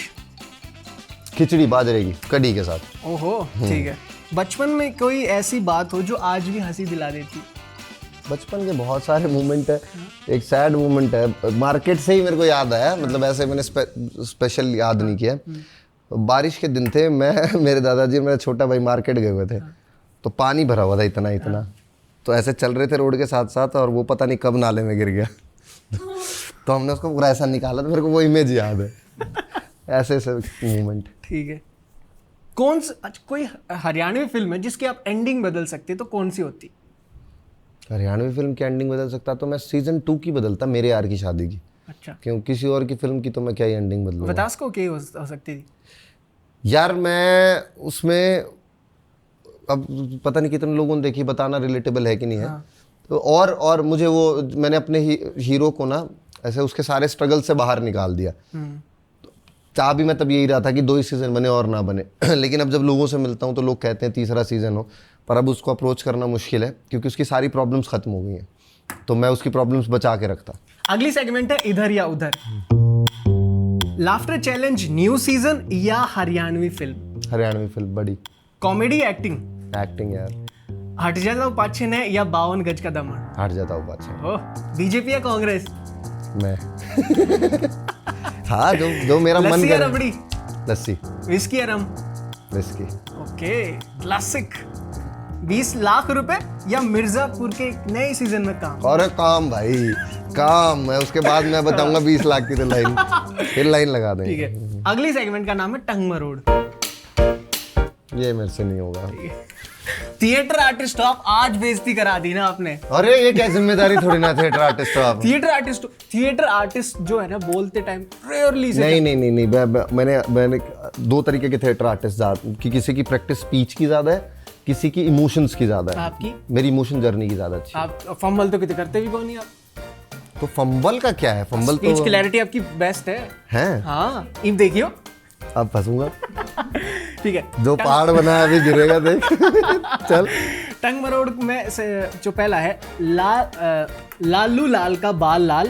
खिचड़ी बाजरे की कढ़ी के साथ।
ओहो, ठीक है। बचपन में कोई ऐसी बात हो जो आज भी हंसी दिला देती?
बचपन के बहुत सारे मोमेंट है। एक सैड मोमेंट है, मार्केट से ही मेरे को याद आया, मतलब ऐसे मैंने स्पेशल याद नहीं किया। बारिश के दिन थे, मैं मेरे दादाजी और मेरा छोटा भाई मार्केट गए हुए थे, तो पानी भरा हुआ था इतना इतना, तो ऐसे चल रहे थे रोड के साथ साथ, और वो पता नहीं कब नाले में गिर गया। तो हमने उसको पूरा ऐसा निकाला, तो मेरे को वो इमेज याद है। ऐसे ऐसे मोमेंट।
ठीक है। कोई हरियाणवी फिल्म है जिसकी आप एंडिंग बदल सकते तो कौन सी होती?
हरियाणवी फिल्म की एंडिंग बदल सकता तो मैं सीजन 2 की बदलता, मेरे यार की शादी की।
अच्छा,
क्यों किसी और की फिल्म की तो मैं क्या ही एंडिंग बदलूंगा।
बता सको क्या हो सकती थी?
यार मैं उसमें, अब पता नहीं कितने लोगों ने देखी, बताना रिलेटेबल है कि नहीं है।
हाँ।
तो और मुझे वो मैंने अपने हीरो को ना ऐसे उसके सारे स्ट्रगल से बाहर निकाल दिया। चाह भी मैं तब यही रहा था कि 2 ही सीजन बने और ना बने। लेकिन अब जब लोगों से मिलता हूँ तो लोग कहते हैं तीसरा सीजन हो, पर अब उसको अप्रोच करना मुश्किल है क्योंकि उसकी सारी प्रॉब्लम्स खत्म हो गई हैं, तो मैं उसकी प्रॉब्लम्स बचा के रखता।
अगली सेगमेंट है इधर या उधर। लाफ्टर चैलेंज न्यू सीजन या हरियाणवी फिल्म?
हरियाणवी फिल्म बड़ी।
Comedy, acting?
एक्टिंग यार।
हट जाता हूँ पाछे ने या 52 गज का दमन?
हट जाता हूँ बादशाह।
ओह, बीजेपी या कांग्रेस?
मैं हाँ, जो मेरा मन
लस्सी या
करे।
रबड़ी?
लस्सी।
विस्की या रम?
विस्की।
Okay, classic. 20 लाख रुपए या मिर्जापुर के नए सीजन में काम?
और काम भाई, काम है। उसके बाद मैं बताऊंगा 20 लाख की तो लाइन, फिर लाइन लगा देंगे।
ठीक है। अगली सेगमेंट का नाम है टंग मरोड़।
ये मेरे से नहीं होगा।
थिएटर आर्टिस्ट हो आप, आज बेइज्जती करा दी ना आपने।
अरे ये क्या जिम्मेदारी थोड़ी ना थिएटर आर्टिस्ट हो आप।
थिएटर आर्टिस्ट जो है ना, बोलते टाइम रेयरली से
नहीं, मैंने 2 तरीके के थिएटर आर्टिस्ट कि किसी की प्रैक्टिस स्पीच की ज्यादा है, किसी की इमोशंस की ज्यादा है।
आपकी?
मेरी इमोशन जर्नी की ज्यादा अच्छी।
आप फंबल तो कितने करते भी कौन नहीं आप?
तो फंबल का क्या है? फंबल तो
स्पीच क्लैरिटी आपकी बेस्ट है। हाँ, अब देखियो,
अब फंसूंगा।
ठीक है।
जो पहाड़ बना है अभी गिरेगा, देख। चल।
टंग मरोड़ में से जो पहला है, लालू लाल का बाल लाल,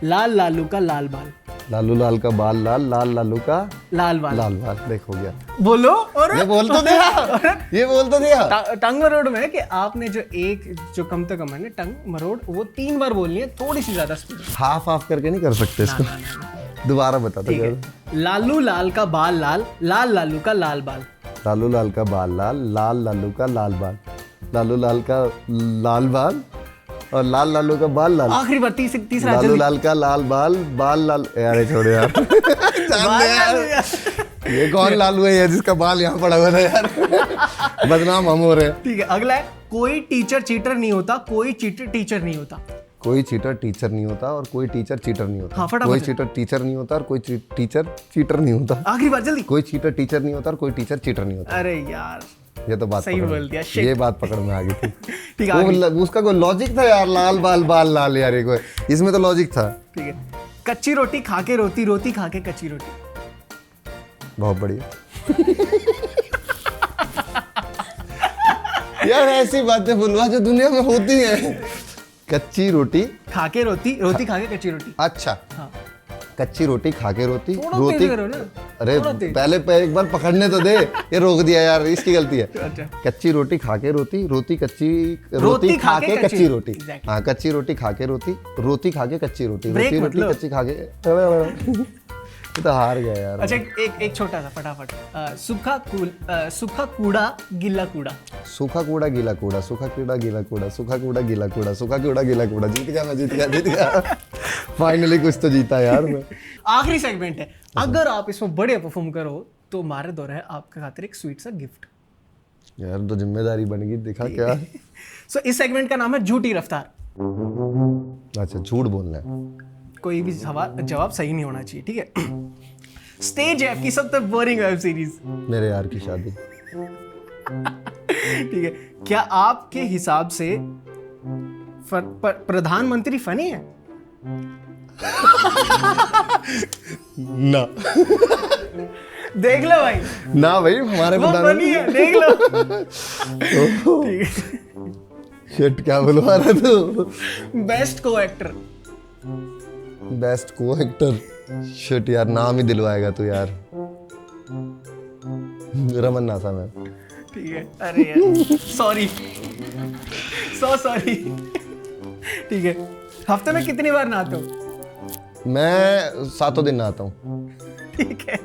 लाल लालू का लाल बाल।
लालू लाल का बाल लाल, लाल लालू का
लाल बाल।
लाल बाल। देख हो गया।
बोलो। और
ये बोल तो दिया।
टंग मरोड़ में कि आपने जो कम से कम है ना टंग मरोड़, वो 3 बार बोलनी है, थोड़ी सी ज्यादा स्पीड।
हाफ करके नहीं कर सकते इसको। दोबारा बता दो।
लालू लाल का बाल लाल, लाल लालू का लाल बाल।
लालू लाल का बाल लाल, लाल लालू का लाल बाल। लालू लाल का लाल बाल और लाल लालू का बाल लाल।
आखिरी बार, तीसरा।
लालू लाल का लाल बाल, बाल लाल। यार छोड़ो यार। जान दे यार। ये कौन लालू है जिसका बाल यहाँ पड़ा हुआ था यार। बदनाम हम हो रहे हैं।
ठीक है, अगला है, कोई टीचर चीटर नहीं होता, कोई चीटर टीचर नहीं होता।
कोई चीटर टीचर नहीं होता और कोई टीचर चीटर नहीं होता।
हाँ, फटाफट।
कोई चीटर टीचर नहीं होता और कोई टीचर चीटर नहीं होता।
आखिरी बार, जल्दी।
कोई चीटर टीचर नहीं होता और कोई टीचर चीटर नहीं होता।
अरे यार,
ये तो बात
सही
पकड़
बोल दिया, shit।
ये बात पकड़ में आ गई थी।
ठीक है,
उसका कोई लॉजिक था यार, लाल बाल बाल लाल यार, ये कोई इसमें तो लॉजिक था।
ठीक है। कच्ची रोटी खा के रोती, रोती खा के कच्ची रोटी।
बहुत बढ़िया। यार ऐसी बातें बुलवा जो दुनिया में होती हैं। कच्ची रोटी
खा के रोती, रोती खा के कच्ची रोटी।
अच्छा,
हाँ।
कच्ची रोटी खा के रोती,
थोड़ा
रोटी।
तेज करो ना।
अरे
थोड़ा तेज।
पहले एक बार पकड़ने तो दे। ये रोक दिया यार, इसकी गलती है।
अच्छा।
कच्ची रोटी खा के रोती, रोटी कच्ची
रोटी खा के
कच्ची रोटी।
Exactly।
हाँ, कच्ची रोटी खा के रोती, रोटी खा के कच्ची रोटी,
Break
रोटी
मतलब।
कच्ची खा के। ये तो हार गया यार।
अच्छा, एक छोटा सा फटाफट। सूखा कूड़ा गीला कूड़ा।
सूखा कूड़ा गीला कूड़ा, सूखा कूड़ा गीला कूड़ा, सूखा कूड़ा गीला कूड़ा, सूखा कूड़ा गीला कूड़ा। जीत गया मैं, जीत गया। फाइनली कुछ तो जीता यार मैं।
आखिरी सेगमेंट है, अगर आप इसमें बढ़िया परफॉर्म करो तो हमारे द्वारा है आपके खातिर एक स्वीट सा गिफ्ट।
यार तो जिम्मेदारी बन गई, दिखा क्या।
सो इस सेगमेंट का नाम है झूठी रफ्तार।
अच्छा, झूठ बोलना है।
कोई भी जवाब सही नहीं होना चाहिए, ठीक है। स्टेज है आपकी सबसे बोरिंग वेब सीरीज।
मेरे यार की शादी।
ठीक है, क्या आपके हिसाब से प्रधानमंत्री फनी है?
ना।
देख लो भाई,
ना भाई हमारे
वो
को
बनी है, देख लो। ठीक है।
शिट, क्या बुलवा रहा तू?
बेस्ट को एक्टर।
बेस्ट को एक्टर, शिट यार, नाम ही दिलवाएगा तू यार। रमन नासा में।
ठीक है, अरे यार सॉरी, सॉरी। ठीक है, हफ्ते में कितनी बार नहाते हो?
मैं 7 दिन नहाता हूँ।
ठीक है,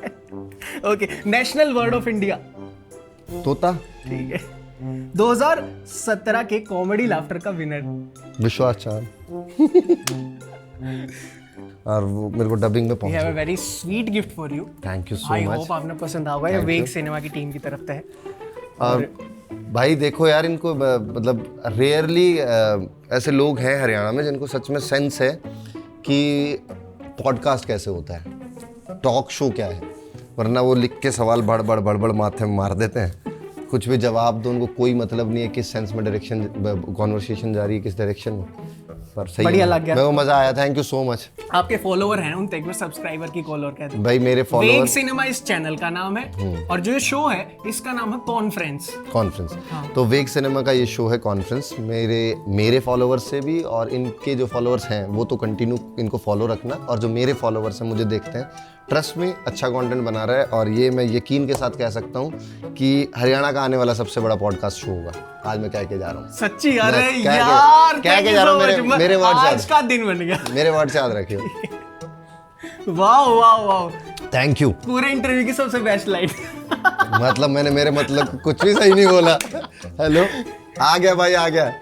okay. National word of India?
तोता।
ठीक है। 2017 के कॉमेडी लाफ्टर का विनर?
विश्वास चांद। और वो मेरे को डबिंग में
वी
पहुंच
हैव अ
गया।
Very sweet gift for you.
Thank you so
I
much.
Hope आपने पसंद आएगा। ये वेग सिनेमा की टीम की तरफ से है।
और भाई देखो यार, इनको मतलब रेयरली ऐसे लोग हैं हरियाणा में जिनको सच में सेंस है कि पॉडकास्ट कैसे होता है, टॉक शो क्या है। वरना वो लिख के सवाल बड़ माथे में मार देते हैं, कुछ भी जवाब दो, उनको कोई मतलब नहीं है किस सेंस में डायरेक्शन कॉन्वर्सेशन जा रही है, किस डायरेक्शन में। पर सही
बढ़िया
है,
लग गया।
मेरे को मजा आया। Thank you so much.
आपके फॉलोवर हैं, उन एक सब्सक्राइबर की कॉलर कहते हैं।
भाई मेरे
वेग
फॉलोअर
सिनेमा इस चैनल का नाम है, और जो ये शो है इसका नाम है कॉन्फ्रेंस।
कॉन्फ्रेंस। तो वेग सिनेमा का ये शो है कॉन्फ्रेंस। मेरे फॉलोअर्स से भी, और इनके जो फॉलोअर्स हैं वो तो कंटिन्यू इनको फॉलो रखना, और जो मेरे फॉलोअर्स हैं मुझे देखते हैं, ट्रस्ट में अच्छा कंटेंट बना रहा है। और ये मैं यकीन के साथ कह सकता हूँ कि हरियाणा का आने वाला सबसे बड़ा पॉडकास्ट शो होगा। आज मैं कह के जा रहा हूँ
सच्ची? अरे
मैं कह के-
यार,
कह के जा रहा हूँ। मेरे वर्ड
आज का दिन बन गया।
मेरे वर्ड से याद रखियो।
वाह वाह वाह,
थैंक यू।
पूरे इंटरव्यू की सबसे बेस्ट लाइन।
मतलब मैंने मेरे मतलब कुछ भी सही नहीं बोला। हेलो, आ गया भाई, आ गया।